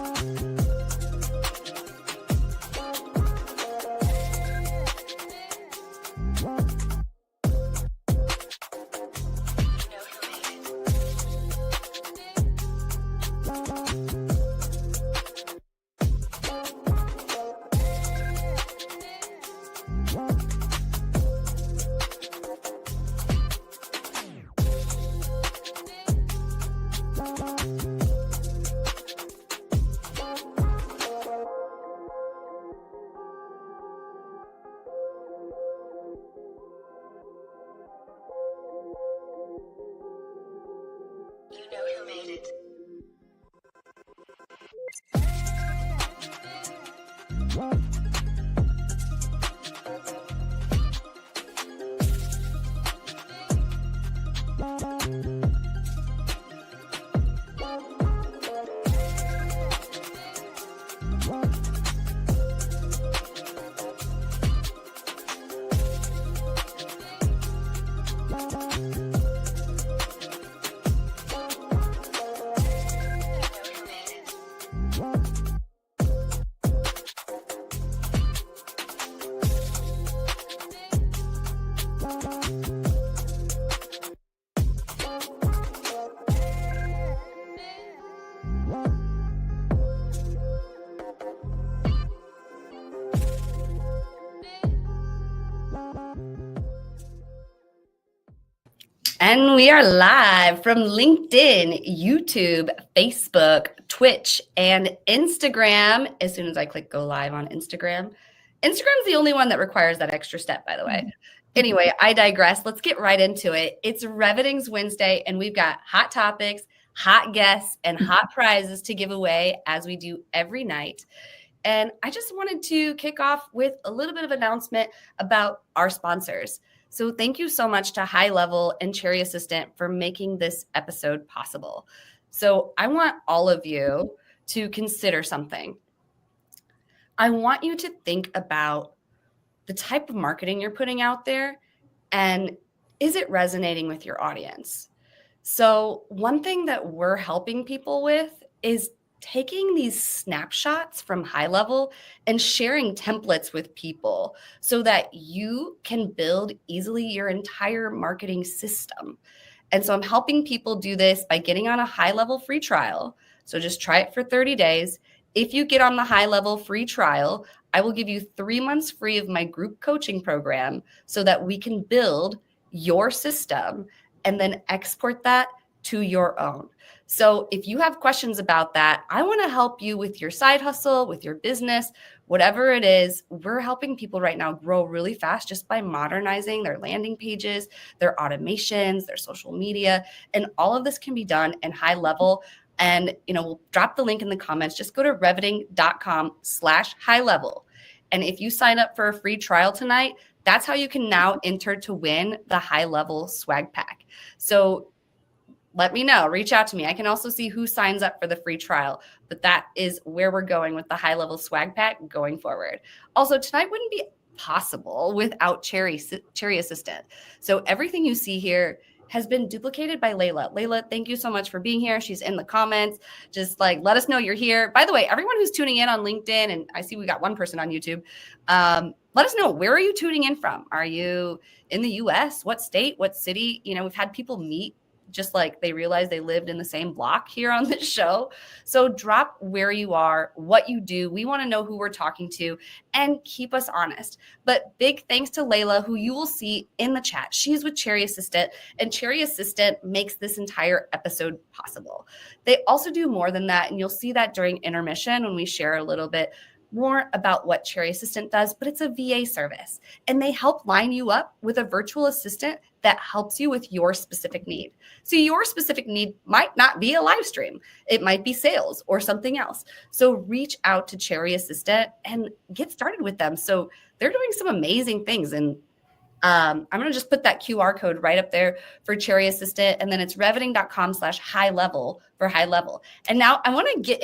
You know who made it. And we are live from LinkedIn, YouTube, Facebook, Twitch, and Instagram. As soon as I click go live on Instagram. Instagram's the only one that requires that extra step, by the way. Anyway, I digress. Let's get right into it. It's Revenings Wednesday, and we've got hot topics, hot guests, and hot prizes to give away as we do every night. And I just wanted to kick off with a little bit of announcement about our sponsors. So thank you so much to High Level and Cherry Assistant for making this episode possible. So I want all of you to consider something. I want you to think about the type of marketing you're putting out there and is it resonating with your audience? So one thing that we're helping people with is taking these snapshots from High Level and sharing templates with people so that you can build easily your entire marketing system. And so I'm helping people do this by getting on a High Level free trial. So just try it for 30 days. If you get on the High Level free trial, I will give you 3 months free of my group coaching program so that we can build your system and then export that to your own. So if you have questions about that, I want to help you with your side hustle, with your business, whatever it is. We're helping people right now grow really fast just by modernizing their landing pages, their automations, their social media, and all of this can be done in High Level. And, we'll drop the link in the comments. Just go to reveting.com/high level. And if you sign up for a free trial tonight, that's how you can now enter to win the High Level swag pack. So let me know, reach out to me. I can also see who signs up for the free trial, but that is where we're going with the High Level swag pack going forward. Also, tonight wouldn't be possible without Cherry Assistant. So everything you see here has been duplicated by Layla. Layla, thank you so much for being here. She's in the comments. Just let us know you're here. By the way, everyone who's tuning in on LinkedIn, and I see we got one person on YouTube, let us know, where are you tuning in from? Are you in the US? What state? What city? We've had people meet just like they realized they lived in the same block here on this show. So drop where you are, what you do. We want to know who we're talking to and keep us honest. But big thanks to Layla, who you will see in the chat. She's with Cherry Assistant, and Cherry Assistant makes this entire episode possible. They also do more than that, and you'll see that during intermission when we share a little bit more about what Cherry Assistant does, but it's a VA service, and they help line you up with a virtual assistant that helps you with your specific need. So your specific need might not be a live stream. It might be sales or something else. So reach out to Cherry Assistant and get started with them. So they're doing some amazing things. And I'm going to just put that QR code right up there for Cherry Assistant. And then it's reveting.com/high level for High Level. And now I want to get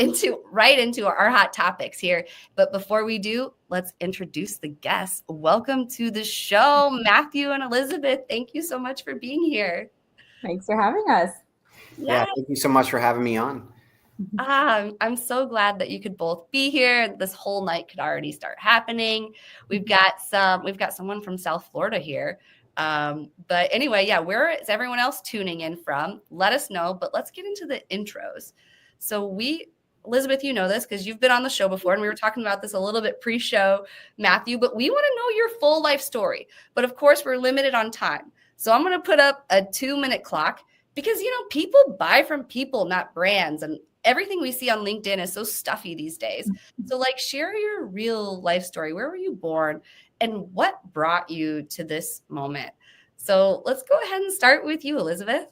right into our hot topics here. But before we do, let's introduce the guests. Welcome to the show, Matthew and Elizabeth. Thank you so much for being here. Thanks for having us. Yeah, thank you so much for having me on. I'm so glad that you could both be here. This whole night could already start happening. We've got someone from South Florida here. But anyway, yeah, where is everyone else tuning in from? Let us know, but let's get into the intros. So Elizabeth, you know this because you've been on the show before, and we were talking about this a little bit pre-show, Matthew, but we want to know your full life story. But of course, we're limited on time. So I'm going to put up a 2-minute clock because, people buy from people, not brands. And everything we see on LinkedIn is so stuffy these days. So share your real life story. Where were you born and what brought you to this moment? So let's go ahead and start with you, Elizabeth.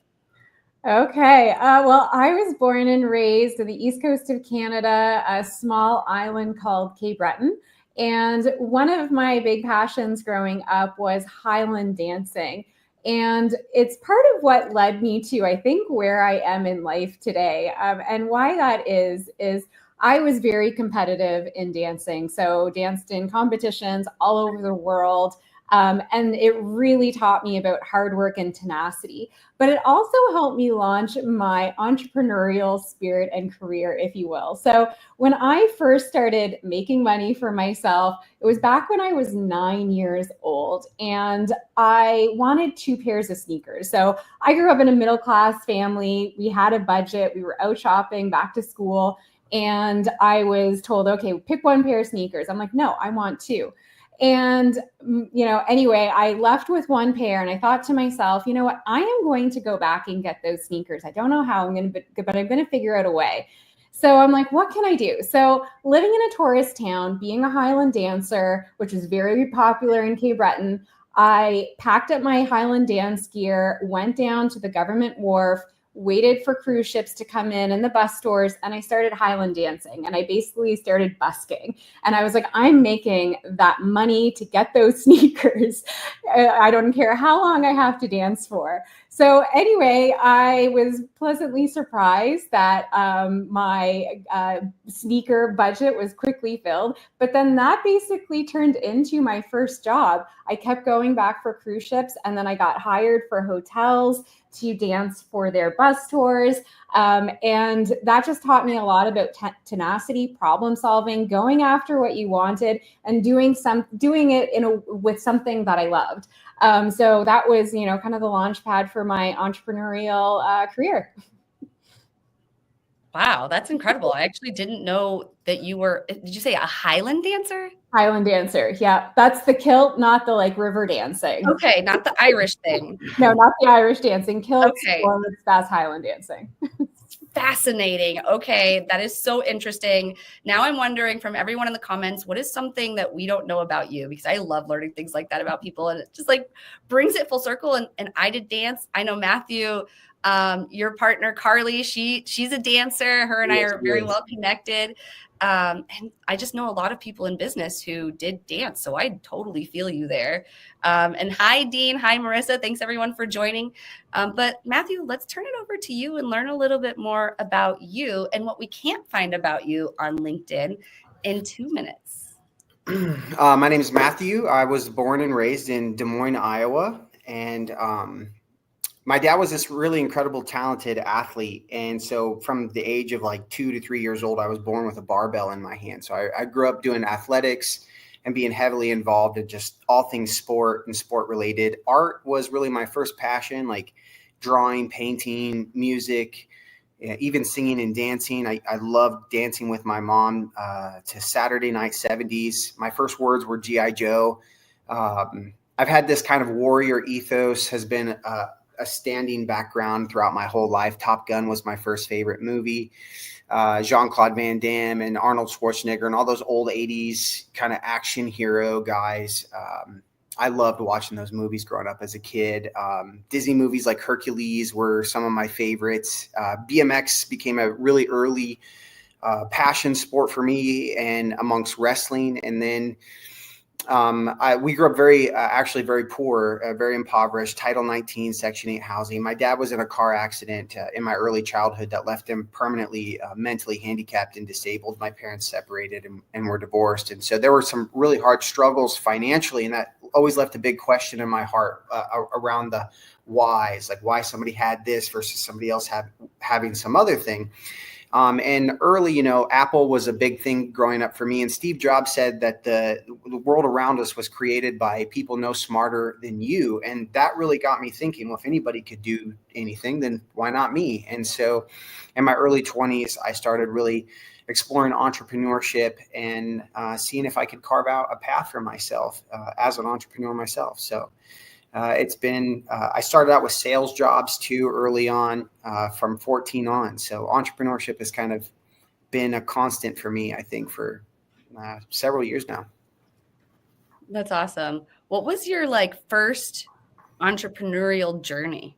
Okay. Well, I was born and raised on the east coast of Canada, a small island called Cape Breton. And one of my big passions growing up was Highland dancing. And it's part of what led me to, I think, where I am in life today. And why that is I was very competitive in dancing. So danced in competitions all over the world. And it really taught me about hard work and tenacity. But it also helped me launch my entrepreneurial spirit and career, if you will. So when I first started making money for myself, it was back when I was 9 years old, and I wanted 2 pairs of sneakers. So I grew up in a middle-class family. We had a budget. We were out shopping, back to school, and I was told, okay, pick 1 pair of sneakers. I'm like, no, I want 2. And, anyway, I left with 1 pair and I thought to myself, you know what, I am going to go back and get those sneakers. I don't know how I'm going to, but I'm going to figure out a way. So I'm like, what can I do? So living in a tourist town, being a Highland dancer, which is very popular in Cape Breton, I packed up my Highland dance gear, went down to the government wharf, waited for cruise ships to come in and the bus stores, and I started Highland dancing, and I basically started busking. And I was like, I'm making that money to get those sneakers. I don't care how long I have to dance for. So anyway, I was pleasantly surprised that my sneaker budget was quickly filled. But then that basically turned into my first job. I kept going back for cruise ships, and then I got hired for hotels to dance for their bus tours. And that just taught me a lot about tenacity, problem solving, going after what you wanted, and doing it with something that I loved. So that was, kind of the launch pad for my entrepreneurial career. Wow, that's incredible. I actually didn't know that you were, did you say a Highland dancer? Highland dancer. Yeah. That's the kilt, not the river dancing. Okay. Not the Irish thing. No, not the Irish dancing. Kilts, okay. That's Highland dancing. Fascinating. Okay. That is so interesting. Now I'm wondering from everyone in the comments, what is something that we don't know about you? Because I love learning things like that about people, and it just brings it full circle. And I did dance. I know Matthew, your partner, Carly, she's a dancer. Her and I are very well connected. And I just know a lot of people in business who did dance. So I totally feel you there. And hi, Dean. Hi, Marissa. Thanks everyone for joining. But Matthew, let's turn it over to you and learn a little bit more about you and what we can't find about you on LinkedIn in 2 minutes. My name is Matthew. I was born and raised in Des Moines, Iowa. And my dad was this really incredible, talented athlete. And so from the age of 2 to 3 years old, I was born with a barbell in my hand. So I grew up doing athletics and being heavily involved in just all things sport and sport related. Art was really my first passion, like drawing, painting, music, even singing and dancing. I loved dancing with my mom to Saturday Night 70s. My first words were G.I. Joe. I've had this kind of warrior ethos, has been a standing background throughout my whole life. Top Gun was my first favorite movie. Jean-Claude Van Damme and Arnold Schwarzenegger and all those old 80s kind of action hero guys. I loved watching those movies growing up as a kid. Disney movies like Hercules were some of my favorites. BMX became a really early passion sport for me and amongst wrestling. And then we grew up actually very poor, very impoverished, Title 19, Section 8 housing. My dad was in a car accident in my early childhood that left him permanently mentally handicapped and disabled. My parents separated and were divorced. And so there were some really hard struggles financially, and that always left a big question in my heart around the whys, like why somebody had this versus somebody else having some other thing. And early, you know, Apple was a big thing growing up for me. And Steve Jobs said that the world around us was created by people no smarter than you. And that really got me thinking, well, if anybody could do anything, then why not me? And so in my early 20s, I started really exploring entrepreneurship and seeing if I could carve out a path for myself as an entrepreneur myself. So it's been, I started out with sales jobs too early on from 14 on. So entrepreneurship has kind of been a constant for me, I think, for several years now. That's awesome. What was your first entrepreneurial journey?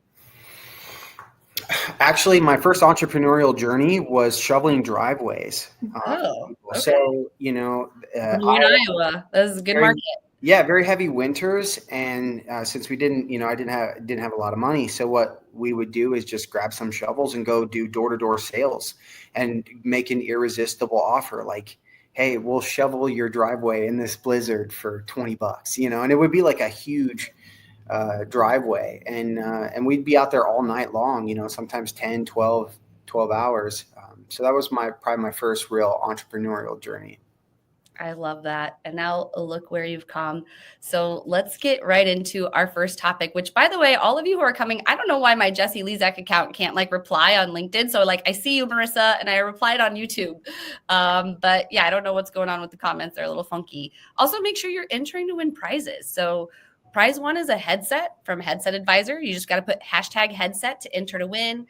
Actually, my first entrepreneurial journey was shoveling driveways. Oh, okay. So, you know, Iowa, that was a good market. Yeah, very heavy winters, and since we didn't, you know, I didn't have a lot of money, so what we would do is just grab some shovels and go do door-to-door sales, and make an irresistible offer like, "Hey, we'll shovel your driveway in this blizzard for $20," you know, and it would be like a huge driveway, and we'd be out there all night long, you know, sometimes 10, 12 hours. So that was probably my first real entrepreneurial journey. I love that. And now look where you've come. So let's get right into our first topic, which, by the way, all of you who are coming, I don't know why my Jesse Lezak account can't reply on LinkedIn. So I see you, Marissa, and I replied on YouTube. But yeah, I don't know what's going on with the comments. They're a little funky. Also, make sure you're entering to win prizes. So prize one is a headset from Headset Advisor. You just got to put #headset to enter to win.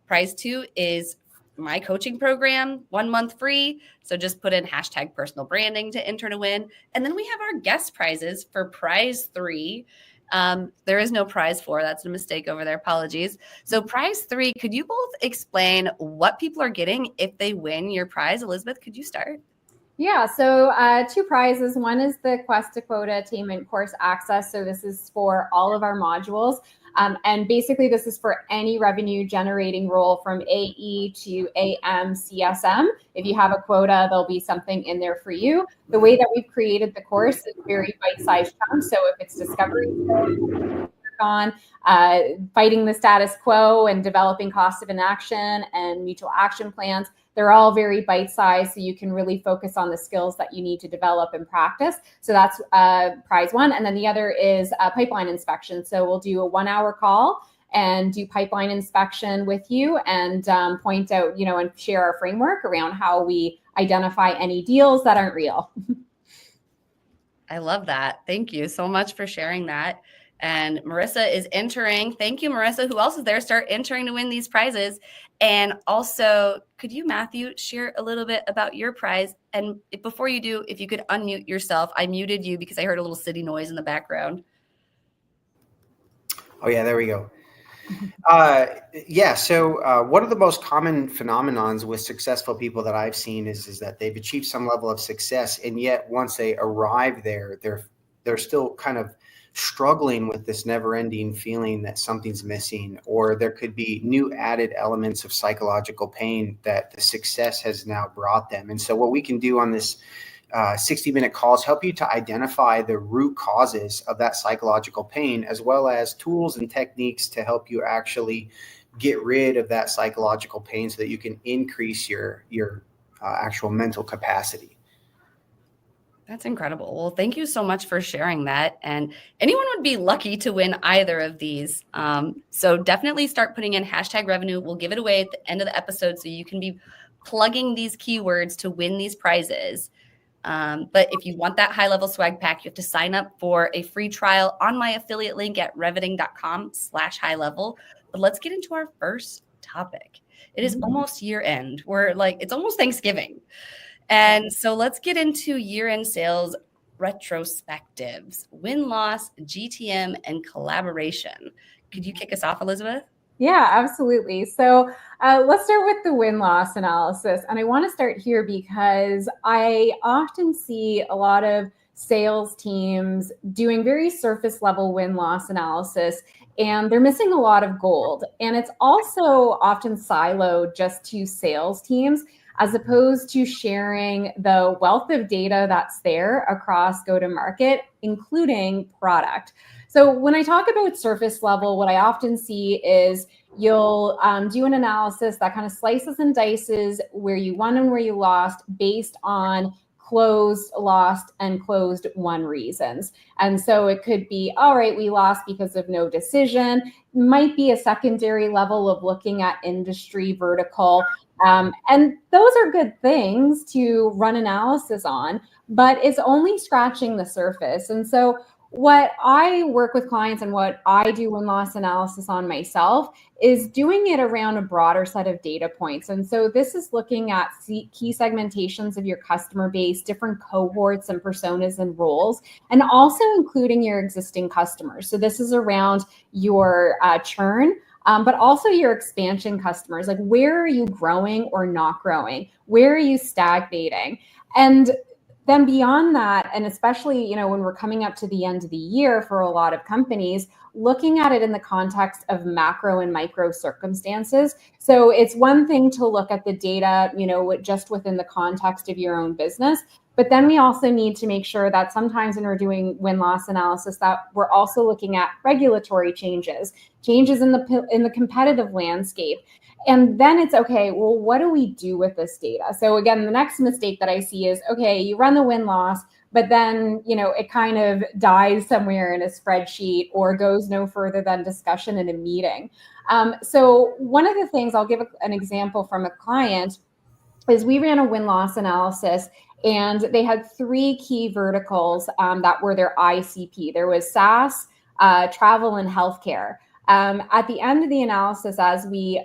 Prize two is my coaching program, 1 month free. So just put in #personal branding to enter to win. And then we have our guest prizes for prize three. There is no prize four. That's a mistake over there. Apologies. So prize three, could you both explain what people are getting if they win your prize? Elizabeth, could you start? Yeah, so 2 prizes. One is the Quest to Quota Attainment Course Access. So this is for all of our modules. And basically, this is for any revenue generating role from AE to AM, CSM. If you have a quota, there'll be something in there for you. The way that we've created the course is very bite-sized chunks. So if it's discovery on fighting the status quo and developing cost of inaction and mutual action plans, they're all very bite-sized, so you can really focus on the skills that you need to develop and practice. So that's prize one. And then the other is pipeline inspection. So we'll do a 1-hour call and do pipeline inspection with you and point out, you know, and share our framework around how we identify any deals that aren't real. I love that. Thank you so much for sharing that. And Marissa is entering. Thank you, Marissa. Who else is there? Start entering to win these prizes. And also, could you, Matthew, share a little bit about your prize? And before you do, if you could unmute yourself. I muted you because I heard a little city noise in the background. Oh, yeah, there we go. So one of the most common phenomenons with successful people that I've seen is that they've achieved some level of success, and yet once they arrive there, they're still kind of struggling with this never-ending feeling that something's missing, or there could be new added elements of psychological pain that the success has now brought them. And so what we can do on this 60-minute call is help you to identify the root causes of that psychological pain, as well as tools and techniques to help you actually get rid of that psychological pain so that you can increase your actual mental capacity. That's incredible. Well, thank you so much for sharing that. And anyone would be lucky to win either of these. So definitely start putting in #revenue. We'll give it away at the end of the episode so you can be plugging these keywords to win these prizes. But if you want that high-level swag pack, you have to sign up for a free trial on my affiliate link at reveting.com/high-level. But let's get into our first topic. It is almost year end. It's almost Thanksgiving. And so let's get into year-end sales retrospectives, win-loss, GTM, and collaboration. Could you kick us off, Elizabeth? Yeah, absolutely. So let's start with the win-loss analysis. And I want to start here because I often see a lot of sales teams doing very surface level win-loss analysis, and they're missing a lot of gold. And it's also often siloed just to sales teams, as opposed to sharing the wealth of data that's there across go-to-market, including product. So So when I talk about surface level, what I often see is you'll do an analysis that kind of slices and dices where you won and where you lost based on closed, lost, and closed won reasons. And so it could be, all right, we lost because of no decision. Might be a secondary level of looking at industry vertical. And those are good things to run analysis on, but it's only scratching the surface. And so what I work with clients and what I do win-loss analysis on myself is doing it around a broader set of data points. And so this is looking at key segmentations of your customer base, different cohorts and personas and roles, and also including your existing customers. So this is around your churn, but also your expansion customers. Like, where are you growing or not growing? Where are you stagnating? And then beyond that, and especially, when we're coming up to the end of the year for a lot of companies, looking at it in the context of macro and micro circumstances. So it's one thing to look at the data, just within the context of your own business. But then we also need to make sure that sometimes when we're doing win-loss analysis, that we're also looking at regulatory changes in the competitive landscape. And then it's okay, well, what do we do with this data? So again, the next mistake that I see is, okay, you run the win-loss, but then, it kind of dies somewhere in a spreadsheet or goes no further than discussion in a meeting. So one of the things, I'll give an example from a client, is we ran a win-loss analysis, and they had 3 key verticals that were their ICP. There was SaaS, travel, and healthcare. At the end of the analysis, as we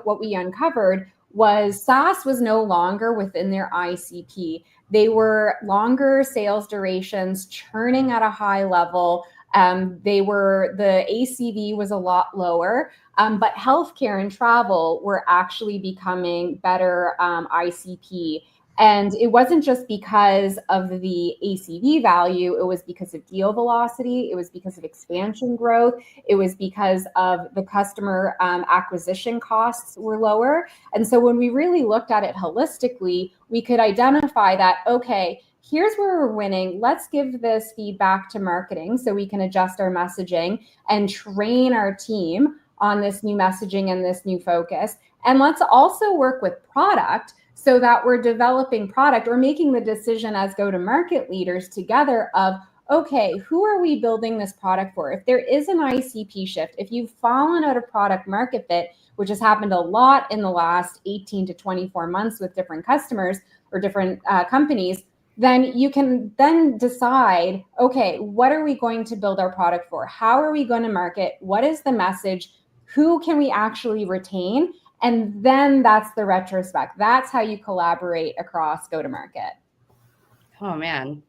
what we uncovered was SaaS was no longer within their ICP. They were longer sales durations, churning at a high level. The ACV was a lot lower, but healthcare and travel were actually becoming better ICP. And it wasn't just because of the ACV value, it was because of deal velocity, it was because of expansion growth, it was because of the customer acquisition costs were lower. And so when we really looked at it holistically, we could identify that, okay, here's where we're winning. Let's give this feedback to marketing so we can adjust our messaging and train our team on this new messaging and this new focus. And let's also work with product so that we're developing product or making the decision as go-to-market leaders together of, okay, who are we building this product for? If there is an ICP shift, if you've fallen out of product market fit, which has happened a lot in the last 18 to 24 months with different customers or different companies, then you can then decide, okay, what are we going to build our product for? How are we going to market? What is the message? Who can we actually retain? And then that's the retrospect. That's how you collaborate across go-to-market. Oh man,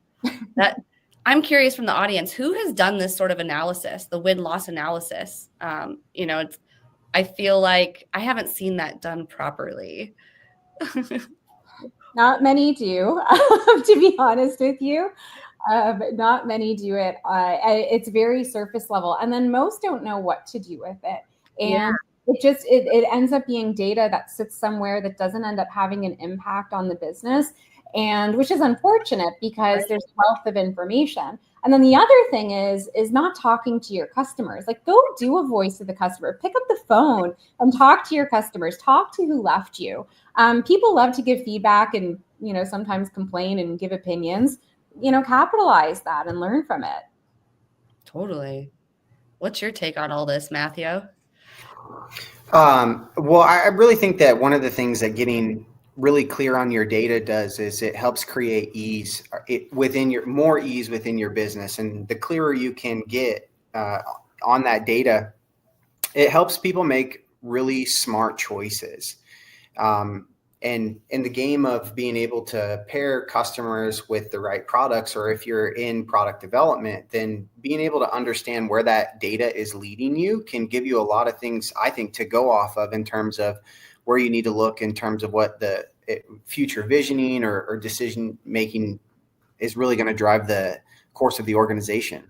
I'm curious from the audience, who has done this sort of analysis, the win-loss analysis? I feel like I haven't seen that done properly. Not many do, to be honest with you. Not many do it. It's very surface level. And then most don't know what to do with it. And it ends up being data that sits somewhere that doesn't end up having an impact on the business, and which is unfortunate because there's a wealth of information. And then the other thing is not talking to your customers. Like, go do a voice of the customer, pick up the phone and talk to your customers, talk to who left you. People love to give feedback and, sometimes complain and give opinions, capitalize that and learn from it. Totally. What's your take on all this, Matthew? Well, I really think that one of the things that getting really clear on your data does is it helps create ease within your business. And the clearer you can get on that data, it helps people make really smart choices. And in the game of being able to pair customers with the right products, or if you're in product development, then being able to understand where that data is leading you can give you a lot of things, I think, to go off of in terms of where you need to look in terms of what the future visioning or decision making is really going to drive the course of the organization.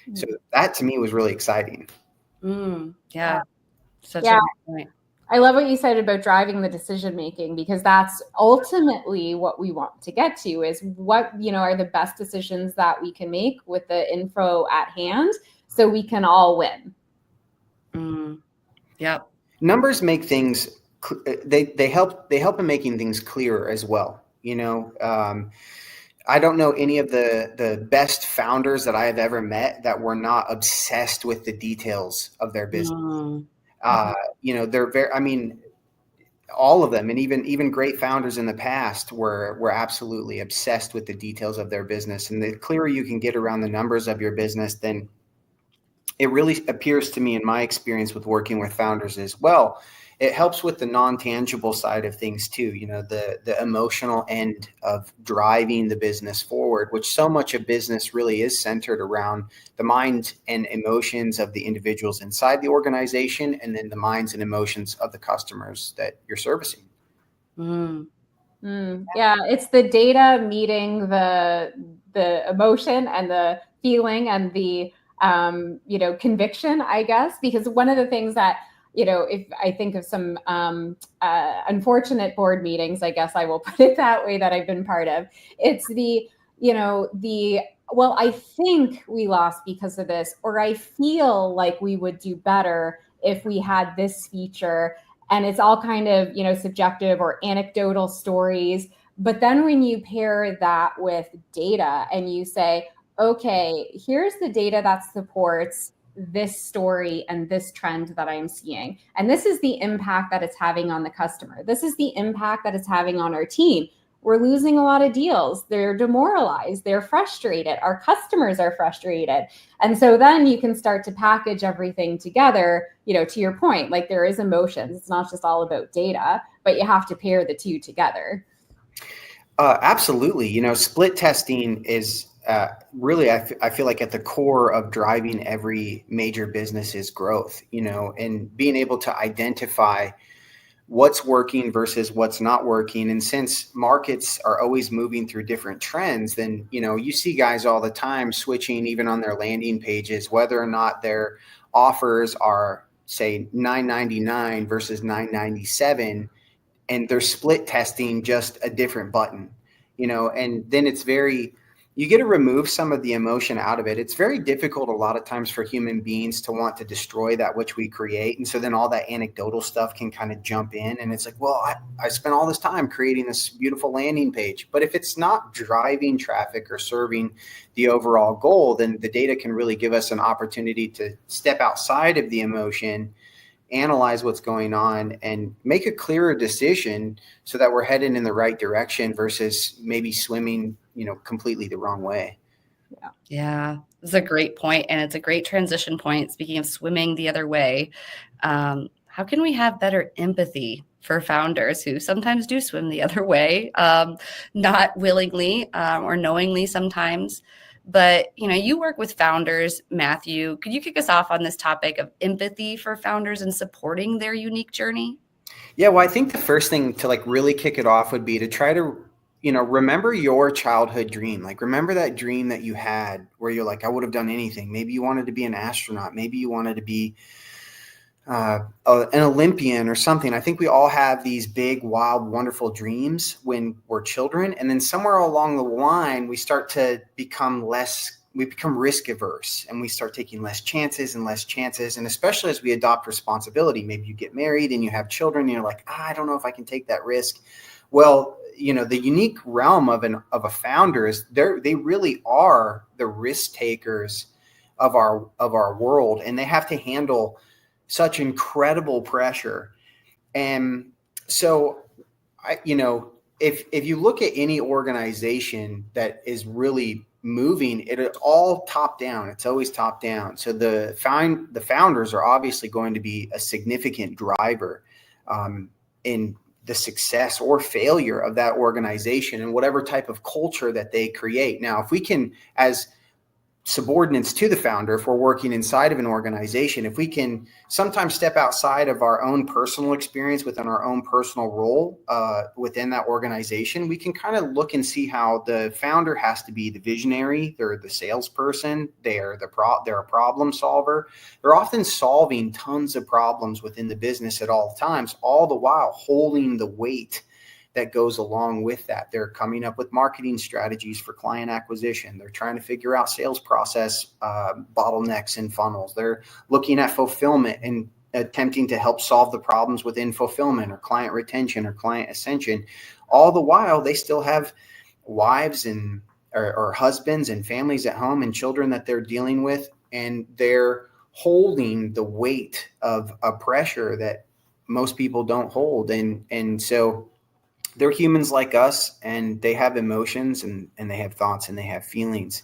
Mm-hmm. So that to me was really exciting. Such a good point. I love what you said about driving the decision making, because that's ultimately what we want to get to, is what, are the best decisions that we can make with the info at hand, so we can all win. Yep. Numbers make things, they help in making things clearer as well. I don't know any of the best founders that I have ever met that were not obsessed with the details of their business. They're very, all of them, and even great founders in the past were absolutely obsessed with the details of their business. And the clearer you can get around the numbers of your business, then it really appears to me, in my experience with working with founders as well, it helps with the non-tangible side of things too. The emotional end of driving the business forward, which so much of business really is centered around the mind and emotions of the individuals inside the organization, and then the minds and emotions of the customers that you're servicing. Yeah, it's the data meeting the emotion and the feeling and the conviction, I guess, because one of the things that, if I think of some unfortunate board meetings, I guess I will put it that way, that I've been part of, it's well, I think we lost because of this, or I feel like we would do better if we had this feature. And it's all kind of, subjective or anecdotal stories. But then when you pair that with data and you say, okay, here's the data that supports this story and this trend that I'm seeing. And this is the impact that it's having on the customer. This is the impact that it's having on our team. We're losing a lot of deals. They're demoralized. They're frustrated. Our customers are frustrated. And so then you can start to package everything together, to your point, like there is emotions. It's not just all about data, but you have to pair the two together. Absolutely. Split testing is really, I feel like at the core of driving every major business's growth, and being able to identify what's working versus what's not working. And since markets are always moving through different trends, then, you see guys all the time switching even on their landing pages, whether or not their offers are, say, $9.99 versus $9.97, and they're split testing just a different button, and then you get to remove some of the emotion out of it. It's very difficult a lot of times for human beings to want to destroy that which we create. And so then all that anecdotal stuff can kind of jump in, and it's like, well, I spent all this time creating this beautiful landing page. But if it's not driving traffic or serving the overall goal, then the data can really give us an opportunity to step outside of the emotion, analyze what's going on, and make a clearer decision so that we're headed in the right direction versus maybe swimming, completely the wrong way. Yeah, it's a great point, and it's a great transition point. Speaking of swimming the other way, how can we have better empathy for founders who sometimes do swim the other way, not willingly or knowingly sometimes? But, you work with founders, Mathew. Could you kick us off on this topic of empathy for founders and supporting their unique journey? Yeah, well, I think the first thing to really kick it off would be to try to, remember your childhood dream. Like, remember that dream that you had where you're like, I would have done anything. Maybe you wanted to be an astronaut. Maybe you wanted to be an Olympian or something. I think we all have these big, wild, wonderful dreams when we're children. And then somewhere along the line, we start to become risk averse, and we start taking less chances. And especially as we adopt responsibility, maybe you get married and you have children and you're like, I don't know if I can take that risk. Well, the unique realm of a founder is they really are the risk takers of our world, and they have to handle such incredible pressure. And so, if you look at any organization that is really moving, it's all top down. It's always top down. So the founders are obviously going to be a significant driver in the success or failure of that organization and whatever type of culture that they create. Now, if we can, as subordinates to the founder, if we're working inside of an organization, if we can sometimes step outside of our own personal experience within our own personal role within that organization, we can kind of look and see how the founder has to be the visionary. They're the salesperson. They're a problem solver. They're often solving tons of problems within the business at all times, all the while holding the weight that goes along with that. They're coming up with marketing strategies for client acquisition. They're trying to figure out sales process bottlenecks and funnels. They're looking at fulfillment and attempting to help solve the problems within fulfillment or client retention or client ascension. All the while, they still have wives and or husbands and families at home and children that they're dealing with, and they're holding the weight of a pressure that most people don't hold. And so they're humans like us, and they have emotions and they have thoughts and they have feelings.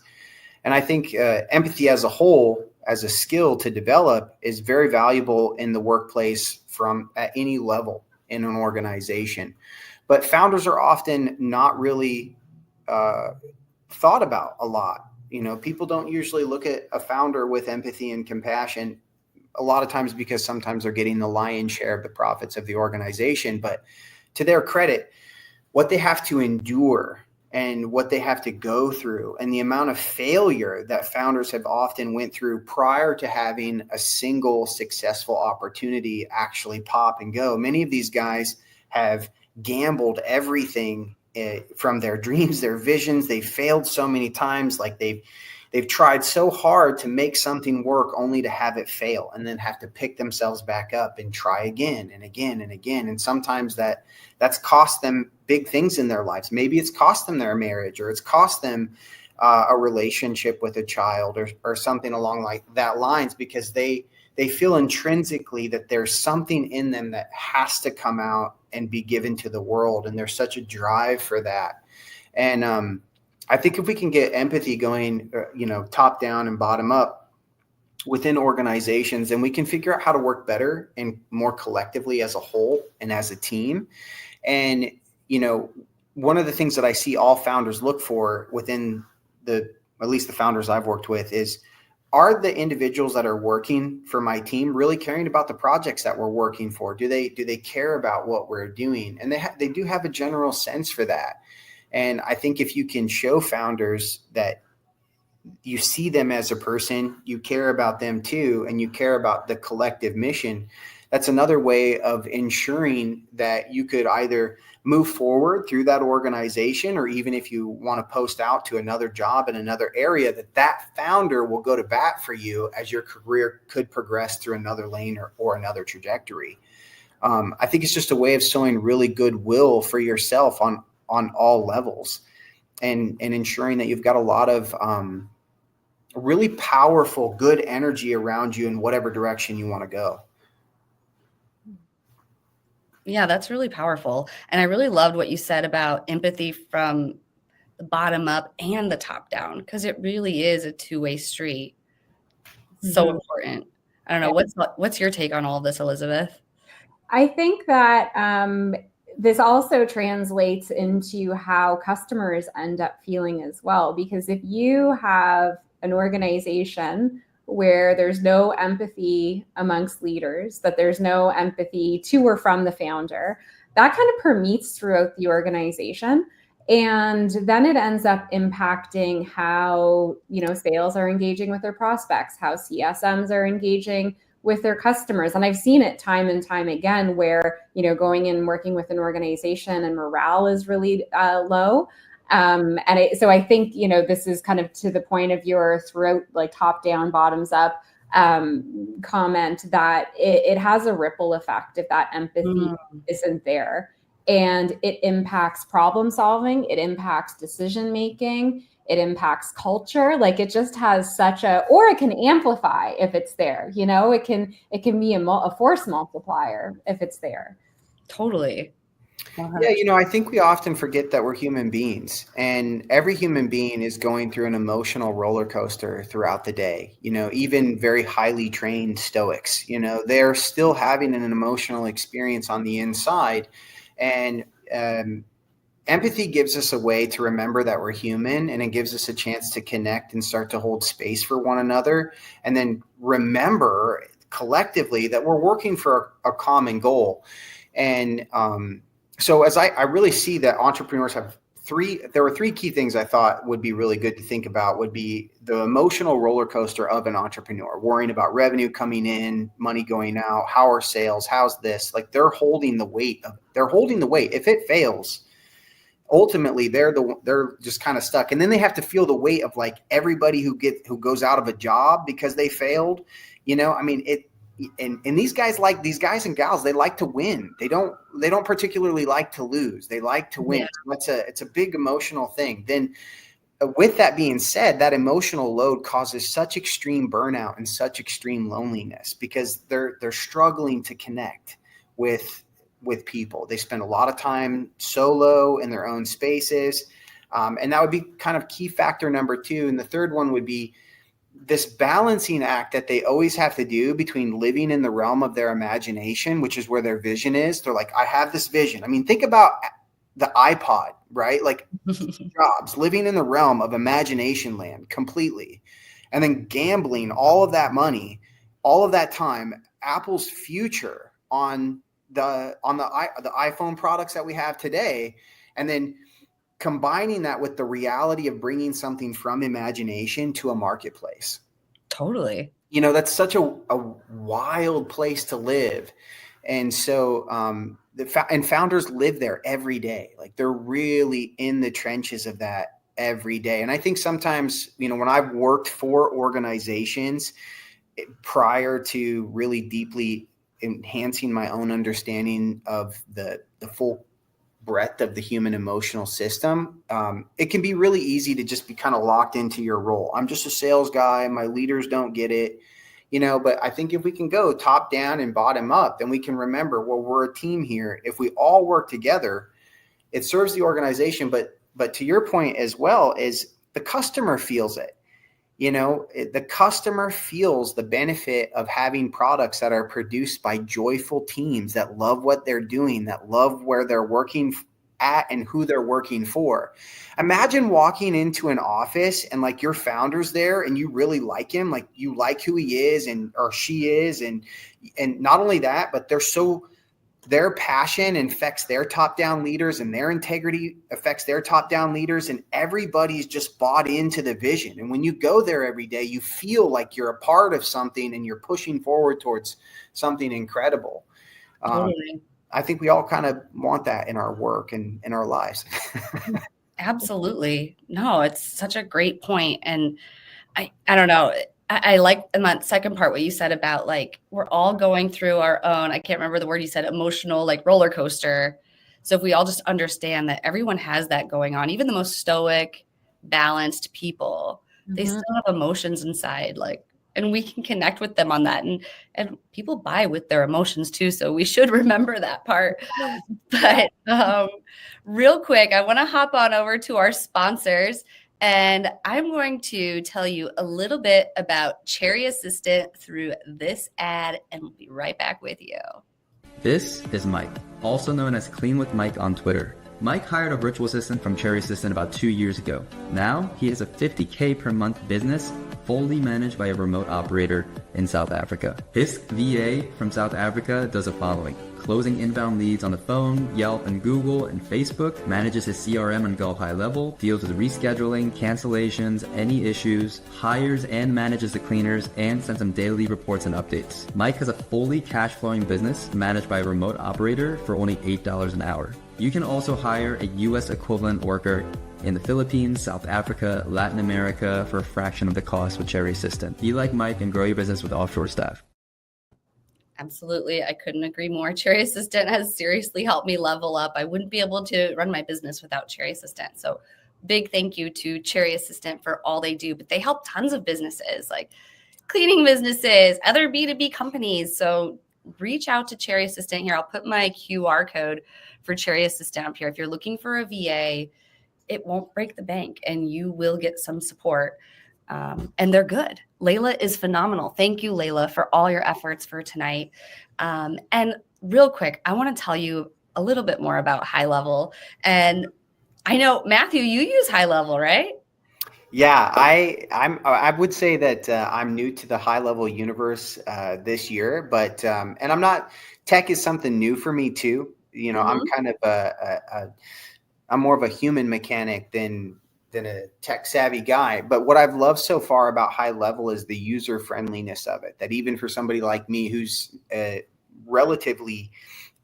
And I think empathy as a whole, as a skill to develop, is very valuable in the workplace from at any level in an organization. But founders are often not really thought about a lot. People don't usually look at a founder with empathy and compassion, a lot of times because sometimes they're getting the lion's share of the profits of the organization. But to their credit, what they have to endure and what they have to go through and the amount of failure that founders have often went through prior to having a single successful opportunity actually pop and go. Many of these guys have gambled everything from their dreams, their visions. They've failed so many times. Like they've tried so hard to make something work only to have it fail and then have to pick themselves back up and try again and again and again. And sometimes that's cost them big things in their lives. Maybe it's cost them their marriage, or it's cost them a relationship with a child, or something along like that lines, because they feel intrinsically that there's something in them that has to come out and be given to the world. And there's such a drive for that. And I think if we can get empathy going, top down and bottom up within organizations, then we can figure out how to work better and more collectively as a whole and as a team. And, one of the things that I see all founders look for within at least the founders I've worked with, is, are the individuals that are working for my team really caring about the projects that we're working for? Do they care about what we're doing? And they do have a general sense for that. And I think if you can show founders that you see them as a person, you care about them too, and you care about the collective mission, that's another way of ensuring that you could either move forward through that organization, or even if you want to post out to another job in another area, that founder will go to bat for you as your career could progress through another lane or another trajectory. I think it's just a way of showing really goodwill for yourself on all levels, and ensuring that you've got a lot of really powerful, good energy around you in whatever direction you want to go. Yeah, that's really powerful. And I really loved what you said about empathy from the bottom up and the top down, because it really is a two-way street. So important. I don't know. What's your take on all of this, Elizabeth? I think that this also translates into how customers end up feeling as well. Because if you have an organization where there's no empathy amongst leaders, that there's no empathy to or from the founder, that kind of permeates throughout the organization. And then it ends up impacting how, sales are engaging with their prospects, how CSMs are engaging with their customers. And I've seen it time and time again where, going and working with an organization and morale is really low. So I think, this is kind of to the point of your throat, like top down, bottoms up comment, that it has a ripple effect if that empathy isn't there. And it impacts problem solving, it impacts decision making, it impacts culture. Like it just has or it can amplify if it's there. It can be a force multiplier if it's there. Totally. Yeah, I think we often forget that we're human beings, and every human being is going through an emotional roller coaster throughout the day. Even very highly trained stoics, they're still having an emotional experience on the inside. And empathy gives us a way to remember that we're human, and it gives us a chance to connect and start to hold space for one another, and then remember collectively that we're working for a common goal. And so as I really see that entrepreneurs have there were three key things I thought would be really good to think about. Would be the emotional roller coaster of an entrepreneur, worrying about revenue coming in, money going out, how are sales, how's this? Like they're holding the weight. If it fails, ultimately they're just kind of stuck. And then they have to feel the weight of like everybody who goes out of a job because they failed. I mean, and these guys and gals, they like to win. They don't particularly like to lose. They like to win. Yeah. So it's a big emotional thing. Then with that being said, that emotional load causes such extreme burnout and such extreme loneliness because they're struggling to connect with people. They spend a lot of time solo in their own spaces. And that would be kind of key factor number 2. And the third one would be this balancing act that they always have to do between living in the realm of their imagination, which is where their vision is. They're like, I have this vision. I mean, think about the iPod, right? Like Jobs living in the realm of imagination land completely, and then gambling all of that money, all of that time, Apple's future on the iPhone products that we have today, and then combining that with the reality of bringing something from imagination to a marketplace. Totally. That's such a wild place to live. And so and founders live there every day. Like they're really in the trenches of that every day. And I think sometimes, when I've worked for organizations prior to really deeply enhancing my own understanding of the full breadth of the human emotional system, it can be really easy to just be kind of locked into your role. I'm just a sales guy. My leaders don't get it, but I think if we can go top down and bottom up, then we can remember, well, we're a team here. If we all work together, it serves the organization. But to your point as well, is the customer feels it. The customer feels the benefit of having products that are produced by joyful teams that love what they're doing, that love where they're working at and who they're working for. Imagine walking into an office and like your founder's there and you really like him, like you like who he is or she is. And not only that, but their passion affects their top-down leaders and their integrity affects their top-down leaders, and everybody's just bought into the vision. And when you go there every day, you feel like you're a part of something and you're pushing forward towards something incredible. Totally. I think we all kind of want that in our work and in our lives. Absolutely. No, it's such a great point. And I don't know. I like in that second part what you said about like we're all going through our own, I can't remember the word you said, emotional like roller coaster. So if we all just understand that everyone has that going on, even the most stoic, balanced people, they still have emotions inside, like, and we can connect with them on that. And people buy with their emotions too. So we should remember that part. But real quick, I want to hop on over to our sponsors. And I'm going to tell you a little bit about Cherry Assistant through this ad, and we'll be right back with you. This is Mike, also known as Clean with Mike on Twitter. Mike hired a virtual assistant from Cherry Assistant about 2 years ago. Now he has a $50K per month business, fully managed by a remote operator in South Africa. His VA from South Africa does the following: closing inbound leads on the phone, Yelp and Google and Facebook, manages his CRM and Go high level, deals with rescheduling, cancellations, any issues, hires and manages the cleaners, and sends them daily reports and updates. Mike has a fully cash flowing business managed by a remote operator for only $8 an hour. You can also hire a US equivalent worker in the Philippines, South Africa, Latin America for a fraction of the cost with Cherry Assistant. Be like Mike and grow your business with offshore staff. Absolutely. I couldn't agree more. Cherry Assistant has seriously helped me level up. I wouldn't be able to run my business without Cherry Assistant. So big thank you to Cherry Assistant for all they do. But they help tons of businesses like cleaning businesses, other B2B companies. So reach out to Cherry Assistant here. I'll put my QR code for Cherry Assistant up here. If you're looking for a VA, it won't break the bank and you will get some support. And they're good. Layla is phenomenal. Thank you, Layla, for all your efforts for tonight. And real quick, I want to tell you a little bit more about High Level. And I know, Matthew, you use High Level, right? Yeah, I would say that I'm new to the High Level universe this year, but and I'm not, tech is something new for me too. I'm kind of I'm more of a human mechanic than a tech savvy guy. But what I've loved so far about High Level is the user friendliness of it, that even for somebody like me, who's relatively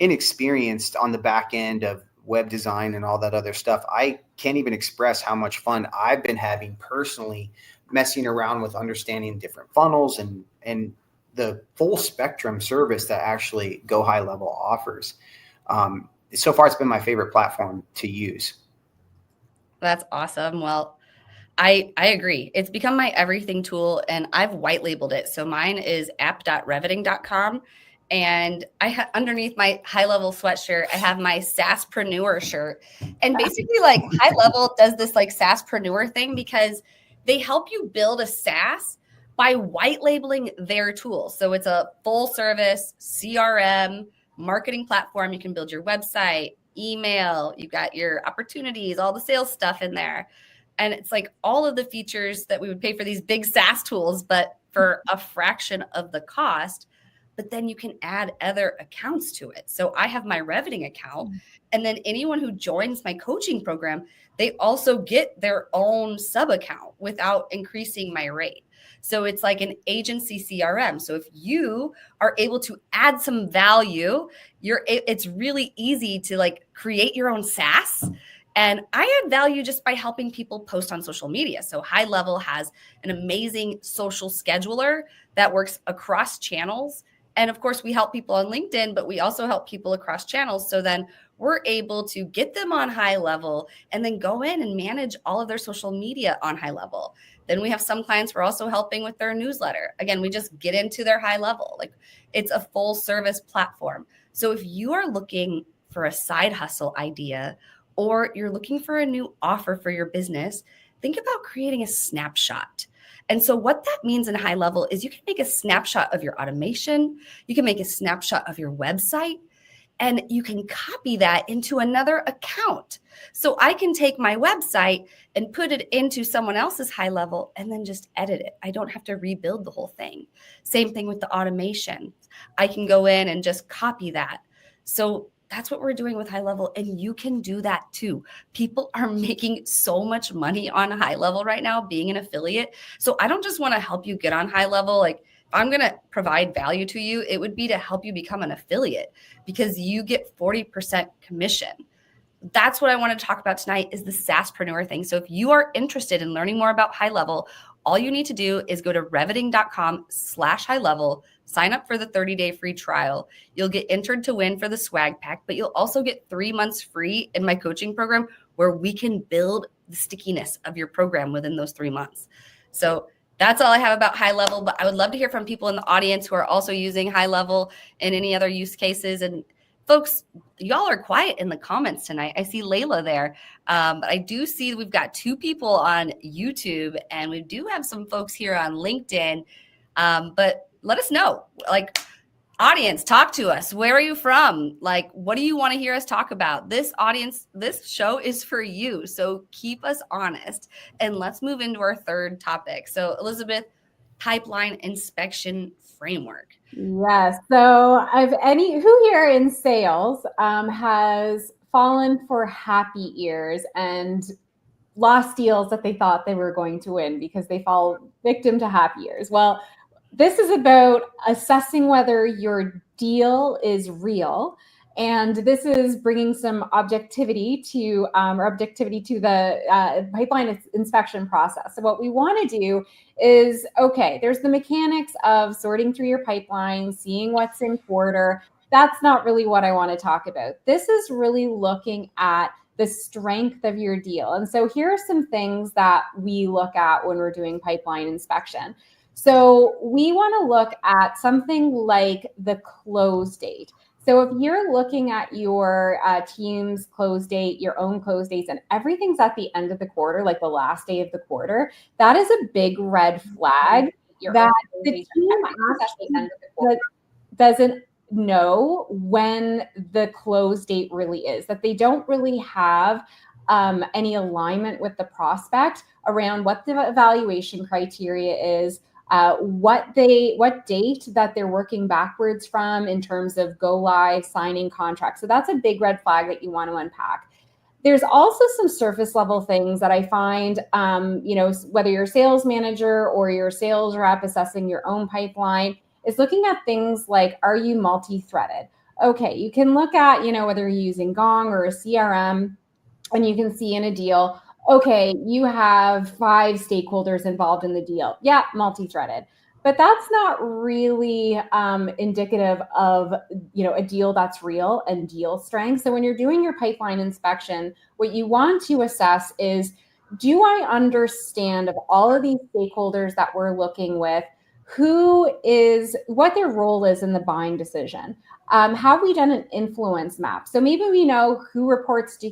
inexperienced on the back end of web design and all that other stuff, I can't even express how much fun I've been having personally messing around with understanding different funnels and the full spectrum service that actually Go High Level offers. So far, it's been my favorite platform to use. That's awesome. Well, I agree. It's become my everything tool, and I've white labeled it. So mine is app.reveting.com. And underneath my High Level sweatshirt, I have my SaaSpreneur shirt. And basically, like, High Level does this like SaaSpreneur thing because they help you build a SaaS by white labeling their tools. So it's a full service CRM marketing platform. You can build your website, email, you've got your opportunities, all the sales stuff in there. And it's like all of the features that we would pay for these big SaaS tools, but for a fraction of the cost. But then you can add other accounts to it. So I have my Reveting account, and then anyone who joins my coaching program, they also get their own sub account without increasing my rate. So it's like an agency CRM. So if you are able to add some value, it's really easy to like create your own SaaS. And I add value just by helping people post on social media. So High Level has an amazing social scheduler that works across channels. And of course, we help people on LinkedIn, but we also help people across channels. So then we're able to get them on High Level and then go in and manage all of their social media on High Level. Then we have some clients we're also helping with their newsletter. Again, we just get into their High Level. Like, it's a full service platform. So if you are looking for a side hustle idea, or you're looking for a new offer for your business, think about creating a snapshot. And so what that means in High Level is you can make a snapshot of your automation, you can make a snapshot of your website, and you can copy that into another account. So I can take my website and put it into someone else's High Level and then just edit it. I don't have to rebuild the whole thing. Same thing with the automation. I can go in and just copy that. So that's what we're doing with High Level, and you can do that too. People are making so much money on High Level right now being an affiliate. So I don't just want to help you get on High Level. Like, if I'm going to provide value to you, it would be to help you become an affiliate because you get 40% commission. That's what I want to talk about tonight is the SaaSpreneur thing. So if you are interested in learning more about High Level, all you need to do is go to reveting.com/High Level, sign up for the 30-day free trial. You'll get entered to win for the swag pack, but you'll also get 3 months free in my coaching program where we can build the stickiness of your program within those 3 months. So that's all I have about High Level, but I would love to hear from people in the audience who are also using High Level and any other use cases. And folks, y'all are quiet in the comments tonight. I see Layla there. But I do see we've got 2 people on YouTube, and we do have some folks here on LinkedIn. But let us know, like, audience, talk to us. Where are you from? Like, what do you want to hear us talk about? This audience, this show is for you. So keep us honest. And let's move into our third topic. So Elizabeth, pipeline inspection framework. Yes. So who here in sales has fallen for happy ears and lost deals that they thought they were going to win because they fall victim to happy ears? Well, this is about assessing whether your deal is real. And this is bringing some objectivity to the pipeline inspection process. So what we want to do is, okay, there's the mechanics of sorting through your pipeline, seeing what's in quarter. That's not really what I want to talk about. This is really looking at the strength of your deal. And so here are some things that we look at when we're doing pipeline inspection. So we want to look at something like the close date. So if you're looking at your team's close date, your own close dates, and everything's at the end of the quarter, like the last day of the quarter, that is a big red flag that the team actually doesn't know when the close date really is, that they don't really have any alignment with the prospect around what the evaluation criteria is, what date that they're working backwards from in terms of go live, signing contracts. So that's a big red flag that you want to unpack. There's also some surface level things that I find, whether you're a sales manager or you're a sales rep assessing your own pipeline, is looking at things like, are you multi-threaded? Okay, you can look at, whether you're using Gong or a CRM, and you can see in a deal, okay, you have 5 stakeholders involved in the deal. Yeah, multi-threaded. But that's not really indicative of, a deal that's real and deal strength. So when you're doing your pipeline inspection, what you want to assess is, do I understand of all of these stakeholders that we're looking with, what their role is in the buying decision? Have we done an influence map? So maybe we know who reports to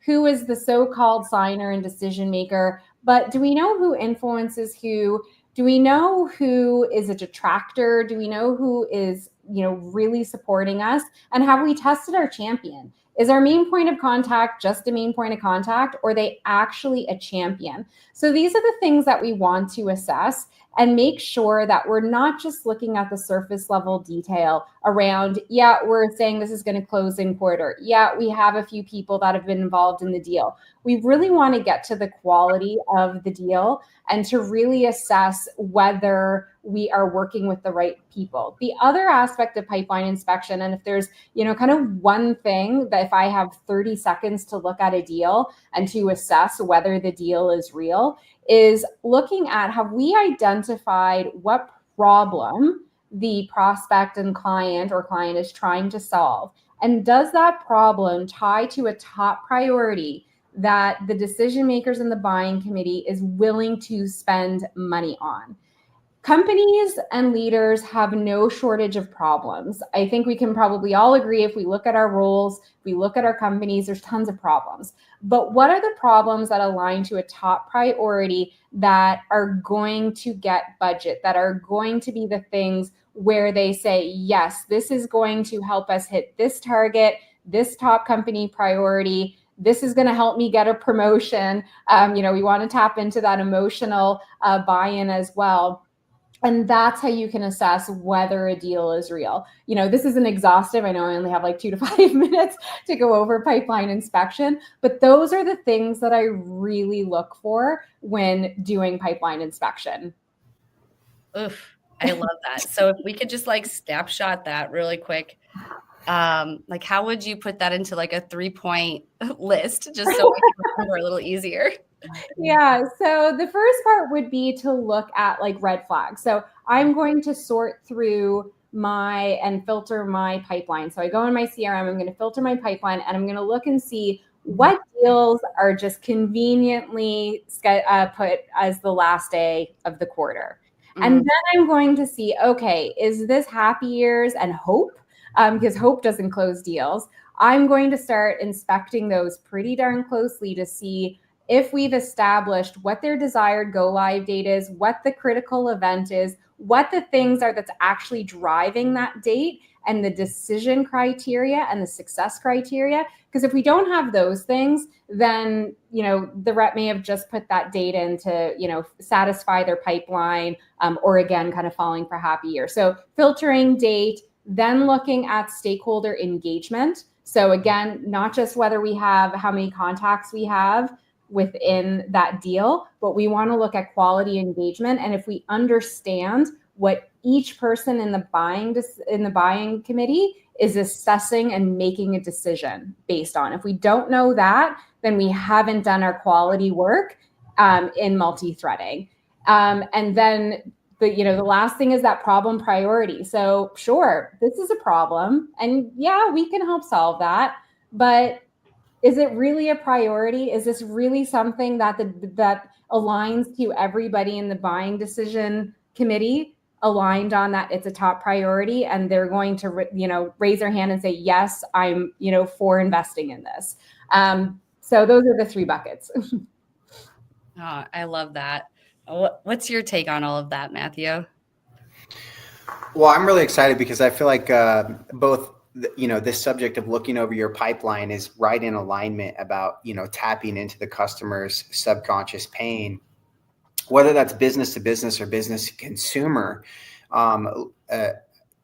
who is the so-called signer and decision maker, but do we know who influences who? Do we know who is a detractor? Do we know who is, really supporting us? And have we tested our champion? Is our main point of contact just a main point of contact, or are they actually a champion? So these are the things that we want to assess and make sure that we're not just looking at the surface level detail around, we're saying this is going to close in quarter. Yeah, we have a few people that have been involved in the deal. We really want to get to the quality of the deal and to really assess whether we are working with the right people. The other aspect of pipeline inspection, and if there's, kind of one thing that if I have 30 seconds to look at a deal and to assess whether the deal is real, is looking at, have we identified what problem the prospect and client is trying to solve? And does that problem tie to a top priority that the decision makers in the buying committee is willing to spend money on? Companies and leaders have no shortage of problems. I think we can probably all agree, if we look at our roles, if we look at our companies, there's tons of problems. But what are the problems that align to a top priority that are going to get budget, that are going to be the things where they say, yes, this is going to help us hit this target, this top company priority, this is going to help me get a promotion. We want to tap into that emotional buy-in as well. And that's how you can assess whether a deal is real. This isn't exhaustive. I know I only have like 2 to 5 minutes to go over pipeline inspection, but those are the things that I really look for when doing pipeline inspection. Oof, I love that. So if we could just snapshot that really quick, how would you put that into a 3-point list, just so I can remember a little easier? Yeah. So the first part would be to look at red flags. So I'm going to sort through and filter my pipeline. So I go in my CRM, I'm going to filter my pipeline, and I'm going to look and see what deals are just conveniently put as the last day of the quarter. Mm-hmm. And then I'm going to see, okay, is this happy years and hope? Because hope doesn't close deals. I'm going to start inspecting those pretty darn closely to see if we've established what their desired go live date is, what the critical event is, what the things are that's actually driving that date, and the decision criteria and the success criteria. Because if we don't have those things, then, the rep may have just put that date in to, satisfy their pipeline, or again, kind of falling for happy year. So filtering date, then looking at stakeholder engagement. So again, not just whether we have how many contacts we have within that deal, but we want to look at quality engagement. And if we understand what each person in the buying committee is assessing and making a decision based on, if we don't know that, then we haven't done our quality work in multi-threading. And then the last thing is that problem priority. So sure, this is a problem, and we can help solve that, but is it really a priority? Is this really something that aligns to everybody in the buying decision committee, aligned on that it's a top priority, and they're going to raise their hand and say, yes, I'm for investing in this. So those are the 3 buckets. Oh, I love that. What's your take on all of that, Matthew? Well, I'm really excited because I feel like both this subject of looking over your pipeline is right in alignment about, tapping into the customer's subconscious pain, whether that's business to business or business to consumer.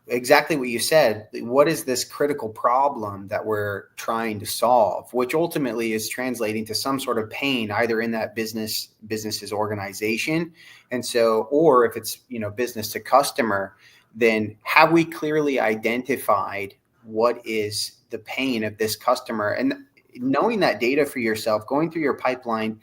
exactly what you said. What is this critical problem that we're trying to solve, which ultimately is translating to some sort of pain, either in that business's organization. And so, or if it's, business to customer, then have we clearly identified what is the pain of this customer? And knowing that data for yourself, going through your pipeline,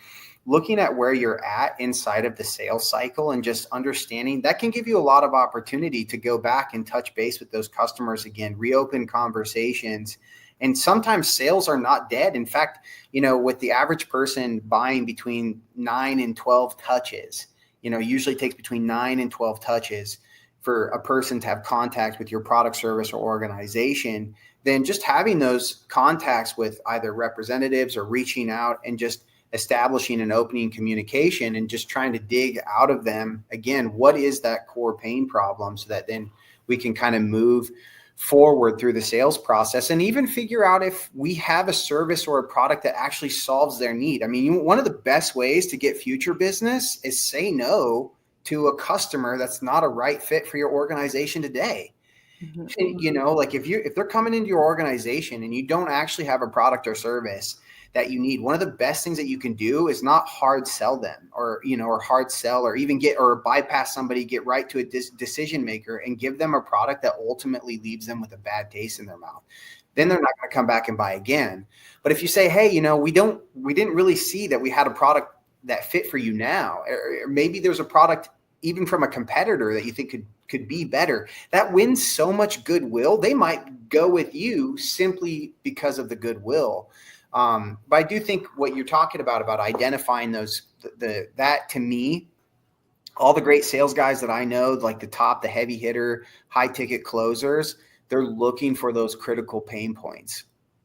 looking at where you're at inside of the sales cycle and just understanding that can give you a lot of opportunity to go back and touch base with those customers again, reopen conversations. And sometimes sales are not dead. In fact, with the average person buying between 9 and 12 touches, usually takes between 9 and 12 touches for a person to have contact with your product, service, or organization. Then just having those contacts with either representatives or reaching out and just establishing an opening communication and just trying to dig out of them, again, what is that core pain problem, so that then we can kind of move forward through the sales process and even figure out if we have a service or a product that actually solves their need. I mean, one of the best ways to get future business is say no to a customer that's not a right fit for your organization today. Mm-hmm. Like if they're coming into your organization and you don't actually have a product or service that you need, one of the best things that you can do is not hard sell them or hard sell or even bypass somebody, get right to a decision maker and give them a product that ultimately leaves them with a bad taste in their mouth. Then they're not going to come back and buy again. But if you say, hey, we didn't really see that we had a product that fit for you now, or maybe there's a product even from a competitor that you think could be better, that wins so much goodwill. They might go with you simply because of the goodwill. But I do think what you're talking about identifying that to me, all the great sales guys that I know, like the heavy hitter, high ticket closers, they're looking for those critical pain points.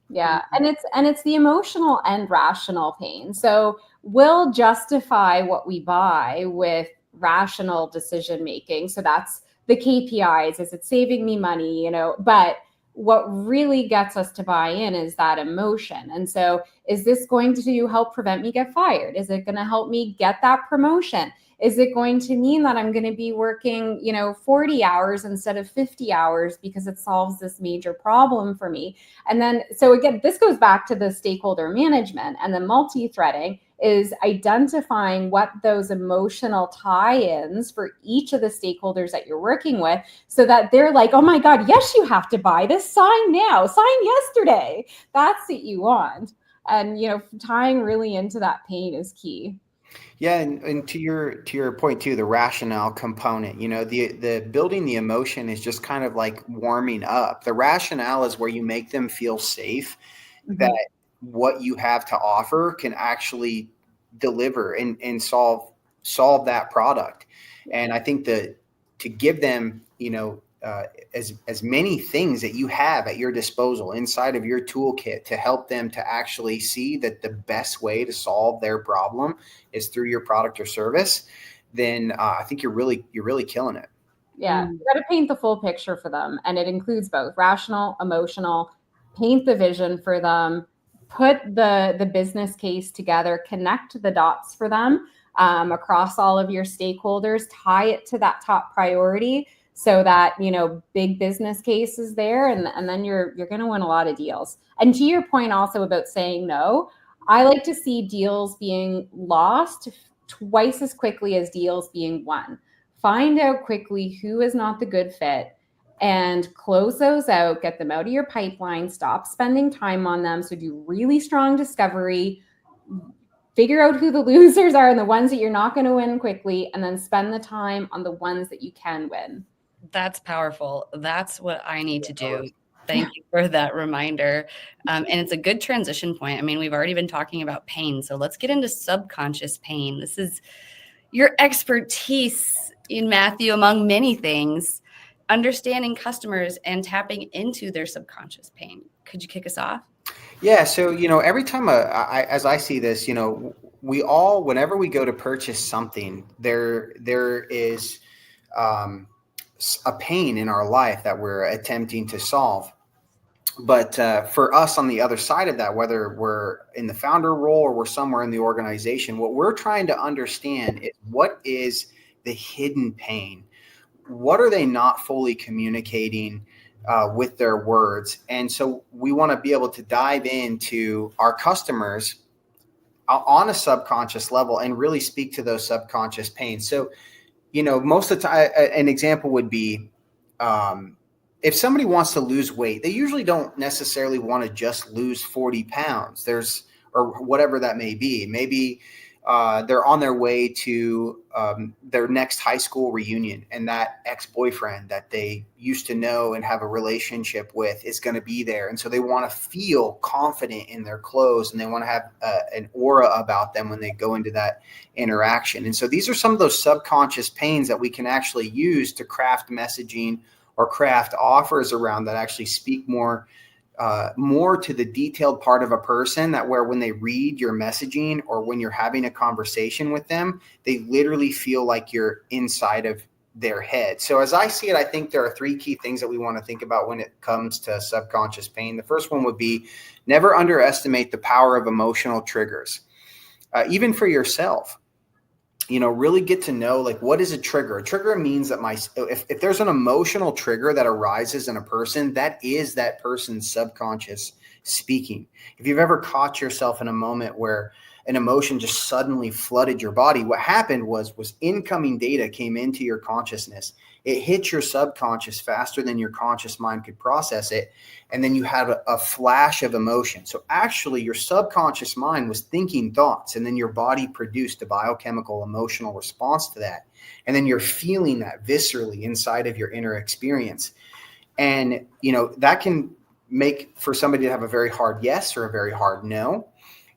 Yeah. And it's the emotional and rational pain. So we'll justify what we buy with rational decision making. So that's the KPIs. Is it saving me money? But what really gets us to buy in is that emotion. And so is this going to help prevent me get fired? Is it going to help me get that promotion? Is it going to mean that I'm going to be working, 40 hours instead of 50 hours because it solves this major problem for me? And then, so again, this goes back to the stakeholder management, and the multi-threading is identifying what those emotional tie-ins for each of the stakeholders that you're working with, so that they're like, oh my God, yes, you have to buy this, sign now, sign yesterday. That's what you want. And, tying really into that pain is key. Yeah, and to your point too, the rationale component, the building the emotion is just kind of like warming up. The rationale is where you make them feel safe, mm-hmm. that what you have to offer can actually deliver and solve that product. And I think that to give them, as many things that you have at your disposal inside of your toolkit to help them to actually see that the best way to solve their problem is through your product or service, then I think you're really killing it. Yeah, you got to paint the full picture for them, and it includes both rational, emotional. Paint the vision for them, put the business case together, connect the dots for them across all of your stakeholders, tie it to that top priority, so that, big business case is there, and then you're going to win a lot of deals. And to your point also about saying no, I like to see deals being lost twice as quickly as deals being won. Find out quickly who is not the good fit and close those out, get them out of your pipeline, stop spending time on them. So do really strong discovery, figure out who the losers are and the ones that you're not going to win quickly, and then spend the time on the ones that you can win. That's powerful. That's what I need to do. Thank you for that reminder. And it's a good transition point. I mean, we've already been talking about pain, so let's get into subconscious pain. This is your expertise in Mathew, among many things, understanding customers and tapping into their subconscious pain. Could you kick us off? Yeah. So, every time as I see this, we all, whenever we go to purchase something, there is a pain in our life that we're attempting to solve. But for us on the other side of that, whether we're in the founder role or we're somewhere in the organization, what we're trying to understand is what is the hidden pain. what are they not fully communicating with their words? And so we want to be able to dive into our customers on a subconscious level and really speak to those subconscious pains. So, most of the time, an example would be, if somebody wants to lose weight, they usually don't necessarily want to just lose 40 pounds. Or whatever that may be. Maybe they're on their way to their next high school reunion, and that ex-boyfriend that they used to know and have a relationship with is going to be there. And so they want to feel confident in their clothes, and they want to have an aura about them when they go into that interaction. And so these are some of those subconscious pains that we can actually use to craft messaging or craft offers around that actually speak more to the detailed part of a person, that where when they read your messaging or when you're having a conversation with them, they literally feel like you're inside of their head. So as I see it, I think there are 3 key things that we want to think about when it comes to subconscious pain. The first one would be never underestimate the power of emotional triggers, even for yourself. Really get to know, like, what is a trigger? A trigger means that if there's an emotional trigger that arises in a person, that is that person's subconscious speaking. If you've ever caught yourself in a moment where an emotion just suddenly flooded your body, what happened was incoming data came into your consciousness. It hit your subconscious faster than your conscious mind could process it. And then you had a flash of emotion. So actually your subconscious mind was thinking thoughts, and then your body produced a biochemical emotional response to that. And then you're feeling that viscerally inside of your inner experience. And, that can make for somebody to have a very hard yes or a very hard no.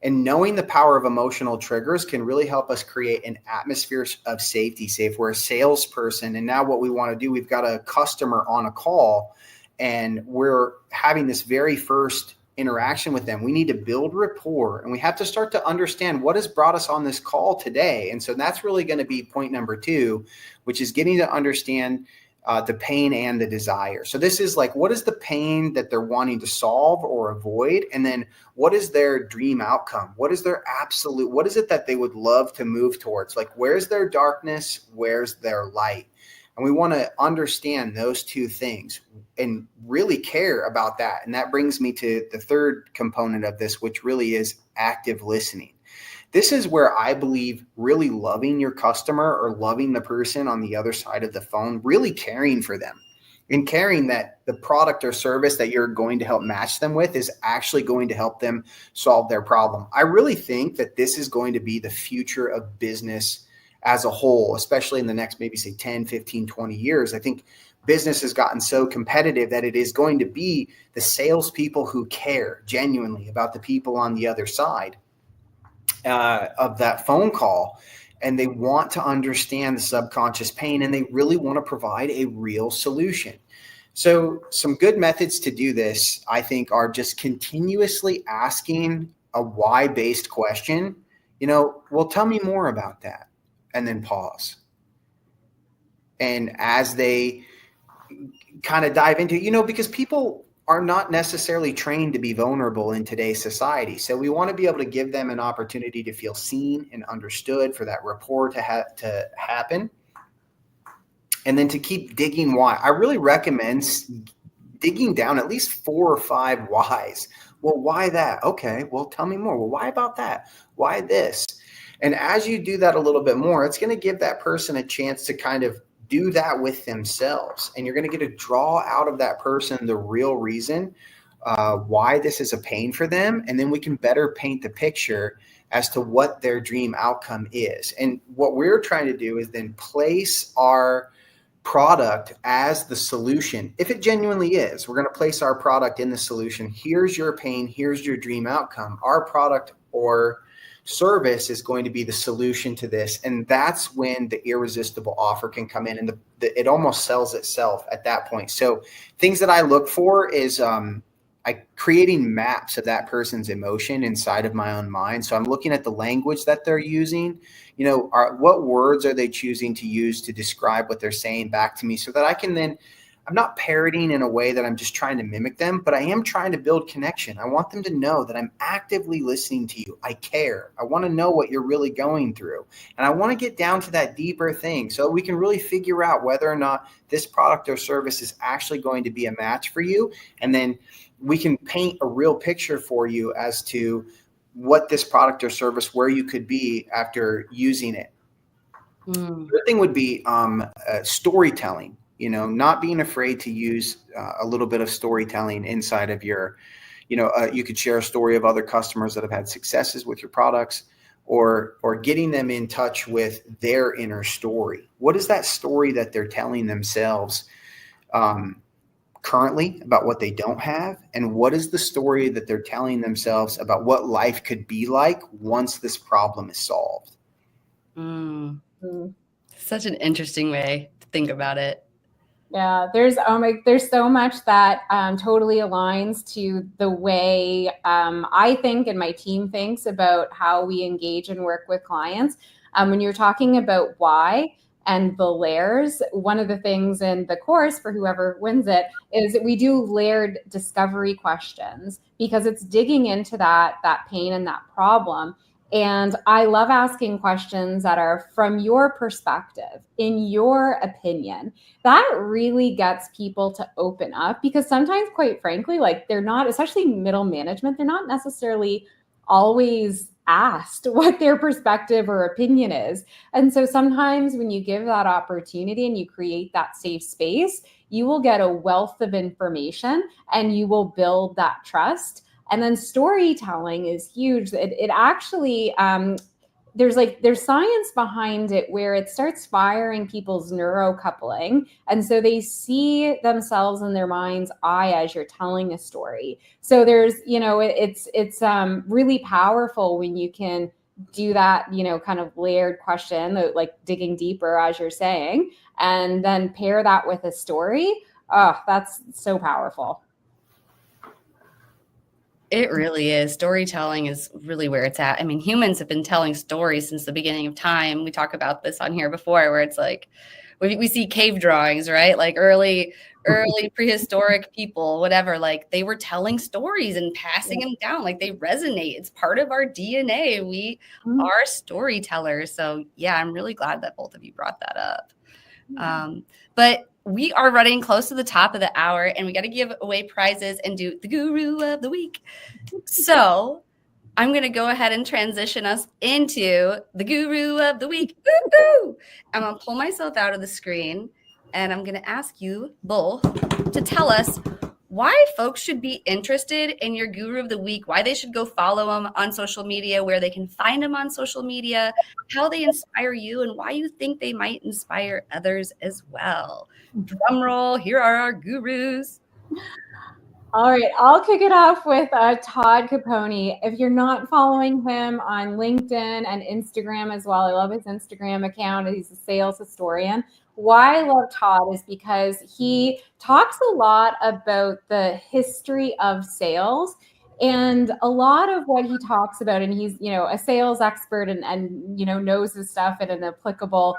And knowing the power of emotional triggers can really help us create an atmosphere of safety. Say if we're a salesperson, and now what we want to do, we've got a customer on a call, and we're having this very first interaction with them. We need to build rapport, and we have to start to understand what has brought us on this call today. And so that's really going to be point number 2, which is getting to understand the pain and the desire. So this is like, what is the pain that they're wanting to solve or avoid? And then what is their dream outcome? What is it that they would love to move towards? Like, where's their darkness? Where's their light? And we want to understand those 2 things and really care about that. And that brings me to the third component of this, which really is active listening. This is where I believe really loving your customer or loving the person on the other side of the phone, really caring for them and caring that the product or service that you're going to help match them with is actually going to help them solve their problem. I really think that this is going to be the future of business as a whole, especially in the next maybe say 10, 15, 20 years. I think business has gotten so competitive that it is going to be the salespeople who care genuinely about the people on the other side of that phone call, and they want to understand the subconscious pain, and they really want to provide a real solution. So some good methods to do this, I think, are just continuously asking a why-based question. Well, tell me more about that, and then pause. And as they kind of dive into, because people are not necessarily trained to be vulnerable in today's society. So we want to be able to give them an opportunity to feel seen and understood, for that rapport to happen. And then to keep digging why. I really recommend digging down at least 4 or 5 whys. Well, why that? Okay, well, tell me more. Well, why about that? Why this? And as you do that a little bit more, it's going to give that person a chance to kind of do that with themselves. And you're going to get to draw out of that person the real reason why this is a pain for them. And then we can better paint the picture as to what their dream outcome is. And what we're trying to do is then place our product as the solution. If it genuinely is, we're going to place our product in the solution. Here's your pain. Here's your dream outcome. Our product or service is going to be the solution to this. And that's when the irresistible offer can come in, and it almost sells itself at that point. So things that I look for is creating maps of that person's emotion inside of my own mind. So I'm looking at the language that they're using. What words are they choosing to use to describe what they're saying back to me, so that I can then I'm not parroting in a way that I'm just trying to mimic them, but I am trying to build connection. I want them to know that I'm actively listening to you. I care. I want to know what you're really going through. And I want to get down to that deeper thing so we can really figure out whether or not this product or service is actually going to be a match for you. And then we can paint a real picture for you as to what this product or service, where you could be after using it. The other thing would be storytelling. Not being afraid to use a little bit of storytelling inside of your, you could share a story of other customers that have had successes with your products, or getting them in touch with their inner story. What is that story that they're telling themselves currently about what they don't have? And what is the story that they're telling themselves about what life could be like once this problem is solved? Such an interesting way to think about it. Yeah, there's so much that totally aligns to the way I think and my team thinks about how we engage and work with clients. When you're talking about why and the layers, one of the things in the course for whoever wins it is that we do layered discovery questions, because it's digging into that pain and that problem. And I love asking questions that are from your perspective, in your opinion. That really gets people to open up, because sometimes, quite frankly, like, they're not, especially middle management, they're not necessarily always asked what their perspective or opinion is. And so sometimes when you give that opportunity and you create that safe space, you will get a wealth of information and you will build that trust. And then storytelling is huge. It actually, there's science behind it where it starts firing people's neurocoupling. And so they see themselves in their mind's eye as you're telling a story. So there's, it's really powerful when you can do that, kind of layered question, like digging deeper, as you're saying, and then pair that with a story. Oh, that's so powerful. It really is. Storytelling is really where it's at. I mean, humans have been telling stories since the beginning of time. We talk about this on here before, where it's like we see cave drawings, right? Like early prehistoric people, whatever, like they were telling stories and passing them down. Like they resonate. It's part of our DNA. We are storytellers. So yeah, I'm really glad that both of you brought that up. But we are running close to the top of the hour, and we got to give away prizes and do the guru of the week. So I'm going to go ahead and transition us into the guru of the week. Woo-hoo! I'm going to pull myself out of the screen, and I'm going to ask you both to tell us why folks should be interested in your guru of the week, why they should go follow them on social media, where they can find them on social media, how they inspire you, and why you think they might inspire others as well. Drum roll, here are our gurus. All right, I'll kick it off with Todd Capone. If you're not following him on LinkedIn and Instagram as well, I love his Instagram account. He's a sales historian. Why I love Todd is because he talks a lot about the history of sales, and a lot of what he talks about, and he's, a sales expert and knows his stuff in an applicable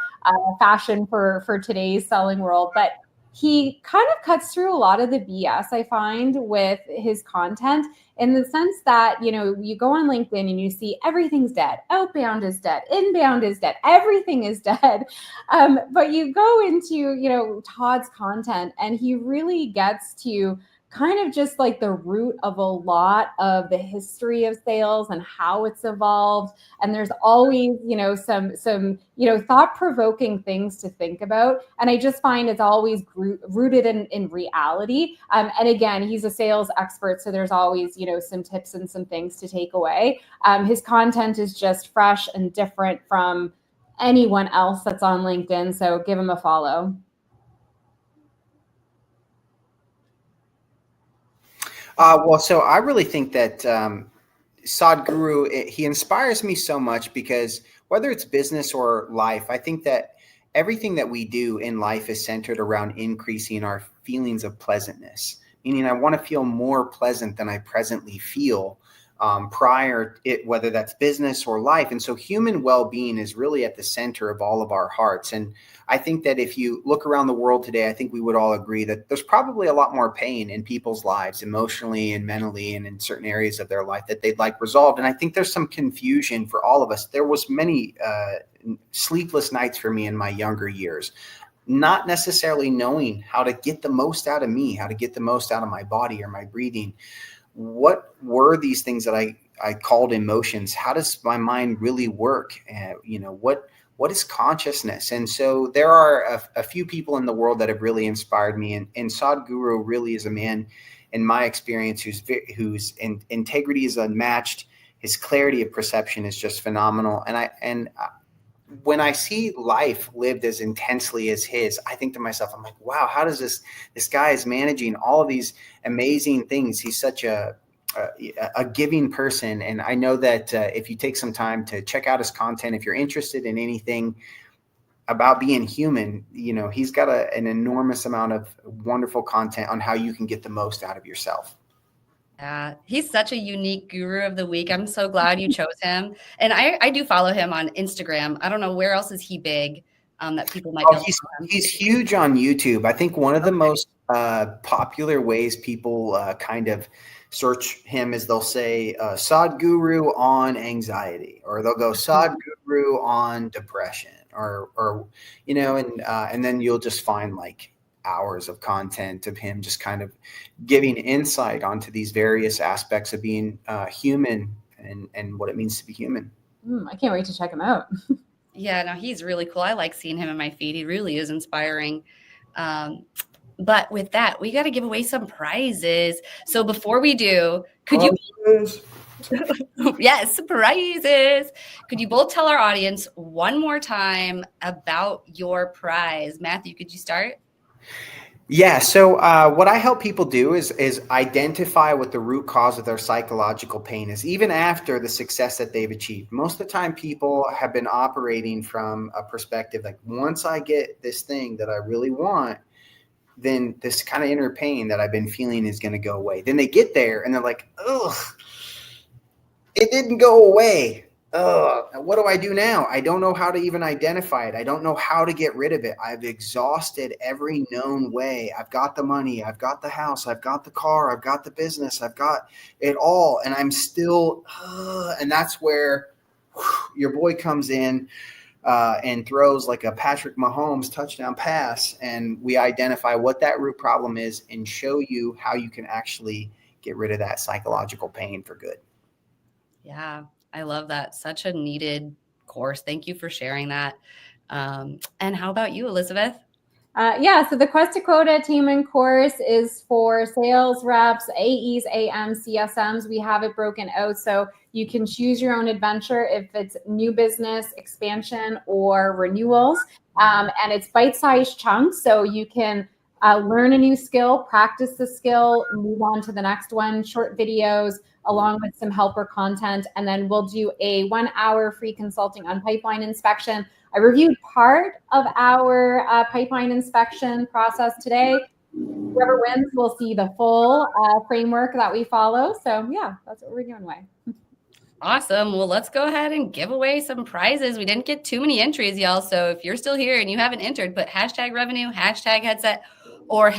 fashion for today's selling world. But he kind of cuts through a lot of the BS I find with his content, in the sense that, you go on LinkedIn and you see everything's dead. Outbound is dead. Inbound is dead. Everything is dead. But you go into, Todd's content, and he really gets to kind of just like the root of a lot of the history of sales and how it's evolved. And there's always, some thought-provoking things to think about. And I just find it's always rooted in reality. And again, he's a sales expert, so there's always, some tips and some things to take away. His content is just fresh and different from anyone else that's on LinkedIn. So give him a follow. So I really think that Sadhguru, he inspires me so much, because whether it's business or life, I think that everything that we do in life is centered around increasing our feelings of pleasantness. Meaning, I want to feel more pleasant than I presently feel. prior, whether that's business or life. And so human well-being is really at the center of all of our hearts. And I think that if you look around the world today, I think we would all agree that there's probably a lot more pain in people's lives, emotionally and mentally, and in certain areas of their life that they'd like resolved. And I think there's some confusion for all of us. There was many sleepless nights for me in my younger years, not necessarily knowing how to get the most out of me, how to get the most out of my body or my breathing. What were these things that I called emotions? How does my mind really work? What is consciousness? And so there are a few people in the world that have really inspired me. And Sadhguru really is a man, in my experience, whose integrity is unmatched. His clarity of perception is just phenomenal. And when I see life lived as intensely as his, I think to myself, I'm like, wow, how does this guy is managing all of these amazing things? He's such a giving person. And I know that if you take some time to check out his content, if you're interested in anything about being human, he's got an enormous amount of wonderful content on how you can get the most out of yourself. Yeah, he's such a unique guru of the week. I'm so glad you chose him. And I do follow him on Instagram. I don't know, where else is he big that people might be able to follow him? He's huge on YouTube. I think one of the most popular ways people kind of search him is they'll say Sadhguru on anxiety, or they'll go Sadhguru on depression, or and then you'll just find like hours of content of him just kind of giving insight onto these various aspects of being human and what it means to be human. I can't wait to check him out. Yeah, no, he's really cool. I like seeing him in my feed. He really is inspiring. But with that, we got to give away some prizes. So before we do, yes, prizes. Could you both tell our audience one more time about your prize? Matthew, could you start? Yeah. So what I help people do is identify what the root cause of their psychological pain is, even after the success that they've achieved. Most of the time, people have been operating from a perspective like, once I get this thing that I really want, then this kind of inner pain that I've been feeling is going to go away. Then they get there and they're like, ugh, it didn't go away. What do I do now? I don't know how to even identify it. I don't know how to get rid of it. I've exhausted every known way. I've got the money. I've got the house. I've got the car. I've got the business. I've got it all. And I'm still, and that's where your boy comes in and throws like a Patrick Mahomes touchdown pass. And we identify what that root problem is and show you how you can actually get rid of that psychological pain for good. Yeah, I love that. Such a needed course. Thank you for sharing that. And how about you, Elizabeth? So the Quest to Quota Attainment course is for sales reps, AEs, AMs, CSMs. We have it broken out so you can choose your own adventure if it's new business, expansion, or renewals. And it's bite-sized chunks, so you can learn a new skill, practice the skill, move on to the next one, short videos, along with some helper content. And then we'll do a 1 hour free consulting on pipeline inspection. I reviewed part of our pipeline inspection process today. Whoever wins will see the full framework that we follow. So yeah, that's what we're doing, Way. Awesome. Well, let's go ahead and give away some prizes. We didn't get too many entries, y'all. So if you're still here and you haven't entered, put #revenue, #headset, or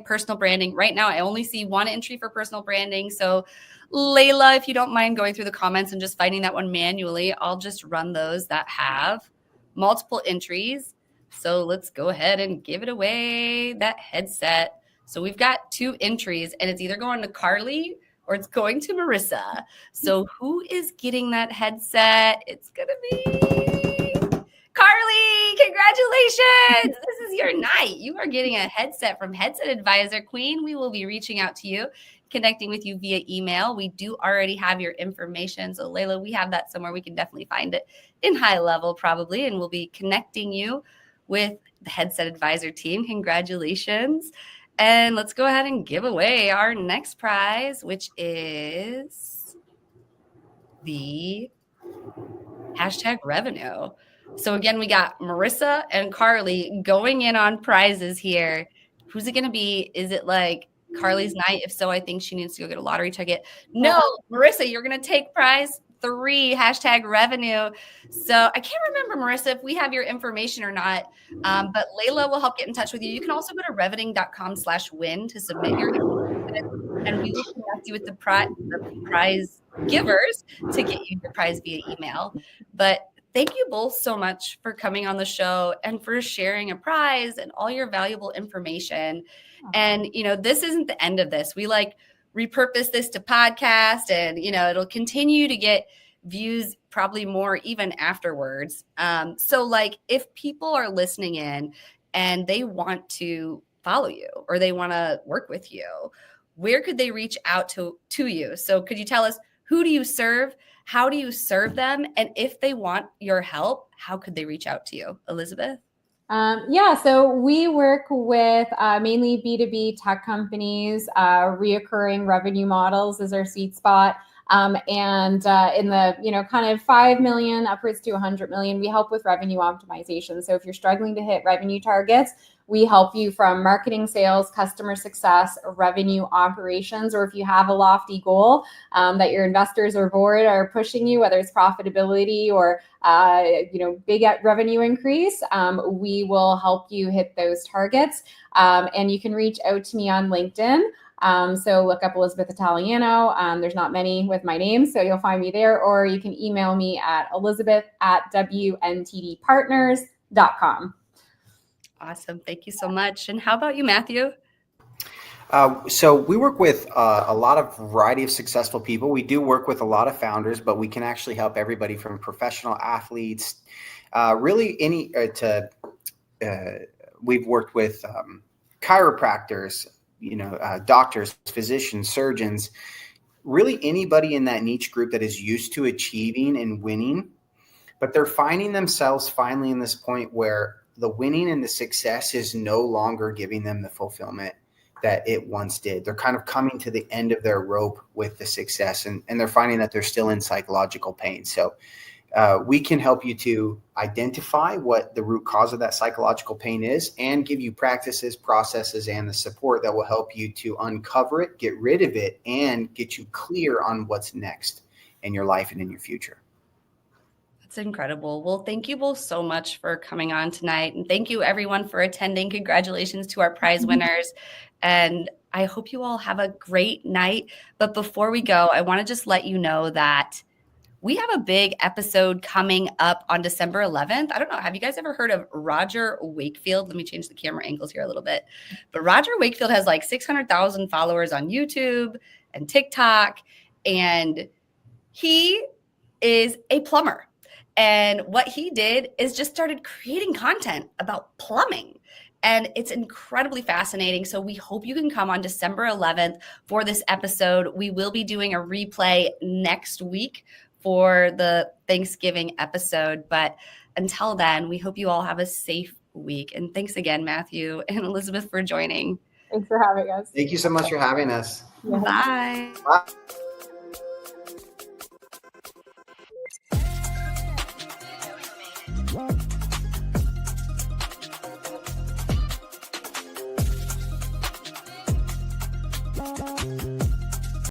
#personal branding. Right now, I only see one entry for personal branding. So Layla, if you don't mind going through the comments and just finding that one manually, I'll just run those that have multiple entries. So let's go ahead and give it away, that headset. So we've got 2 entries, and it's either going to Carly or it's going to Marissa. So who is getting that headset? It's going to be Carly. Congratulations. This is your night. You are getting a headset from Headset Advisor Queen. We will be reaching out to you, connecting with you via email. We do already have your information. So Layla, we have that somewhere. We can definitely find it in High Level probably, and we'll be connecting you with the Headset Advisor team. Congratulations. And let's go ahead and give away our next prize, which is the #revenue. So again, we got Marissa and Carly going in on prizes here. Who's it going to be? Is it like Carly's night? If so, I think she needs to go get a lottery ticket. No, Marissa, you're going to take prize 3, #revenue. So I can't remember, Marissa, if we have your information or not, but Layla will help get in touch with you. You can also go to revening.com/win to submit your information, and we will connect you with the prize givers to get you your prize via email. But thank you both so much for coming on the show and for sharing a prize and all your valuable information. And, this isn't the end of this. We repurpose this to podcast, and, it'll continue to get views, probably more even afterwards. So if people are listening in and they want to follow you or they want to work with you, where could they reach out to you? So could you tell us, who do you serve? How do you serve them? And if they want your help, how could they reach out to you? Elizabeth? So we work with mainly B2B tech companies. Reoccurring revenue models is our sweet spot. And in the, kind of 5 million upwards to 100 million, we help with revenue optimization. So if you're struggling to hit revenue targets, we help you from marketing, sales, customer success, revenue operations, or if you have a lofty goal that your investors or board are pushing you, whether it's profitability or big revenue increase, we will help you hit those targets. And you can reach out to me on LinkedIn. So look up Elizabeth Italiano. There's not many with my name, so you'll find me there, or you can email me at elizabeth@wntdpartners.com. Awesome. Thank you so much. And how about you, Matthew? So we work with a lot of variety of successful people. We do work with a lot of founders, but we can actually help everybody from professional athletes, we've worked with chiropractors, doctors, physicians, surgeons, really anybody in that niche group that is used to achieving and winning, but they're finding themselves finally in this point where the winning and the success is no longer giving them the fulfillment that it once did. They're kind of coming to the end of their rope with the success, and they're finding that they're still in psychological pain. So we can help you to identify what the root cause of that psychological pain is and give you practices, processes, and the support that will help you to uncover it, get rid of it, and get you clear on what's next in your life and in your future. That's incredible. Well, thank you both so much for coming on tonight. And thank you everyone for attending. Congratulations to our prize winners. And I hope you all have a great night. But before we go, I want to just let you know that we have a big episode coming up on December 11th. I don't know. Have you guys ever heard of Roger Wakefield? Let me change the camera angles here a little bit. But Roger Wakefield has 600,000 followers on YouTube and TikTok. And he is a plumber. And what he did is just started creating content about plumbing. And it's incredibly fascinating. So we hope you can come on December 11th for this episode. We will be doing a replay next week for the Thanksgiving episode. But until then, we hope you all have a safe week. And thanks again, Matthew and Elizabeth, for joining. Thanks for having us. Thank you so much for having us. Yeah. Bye. Bye. You know who made it.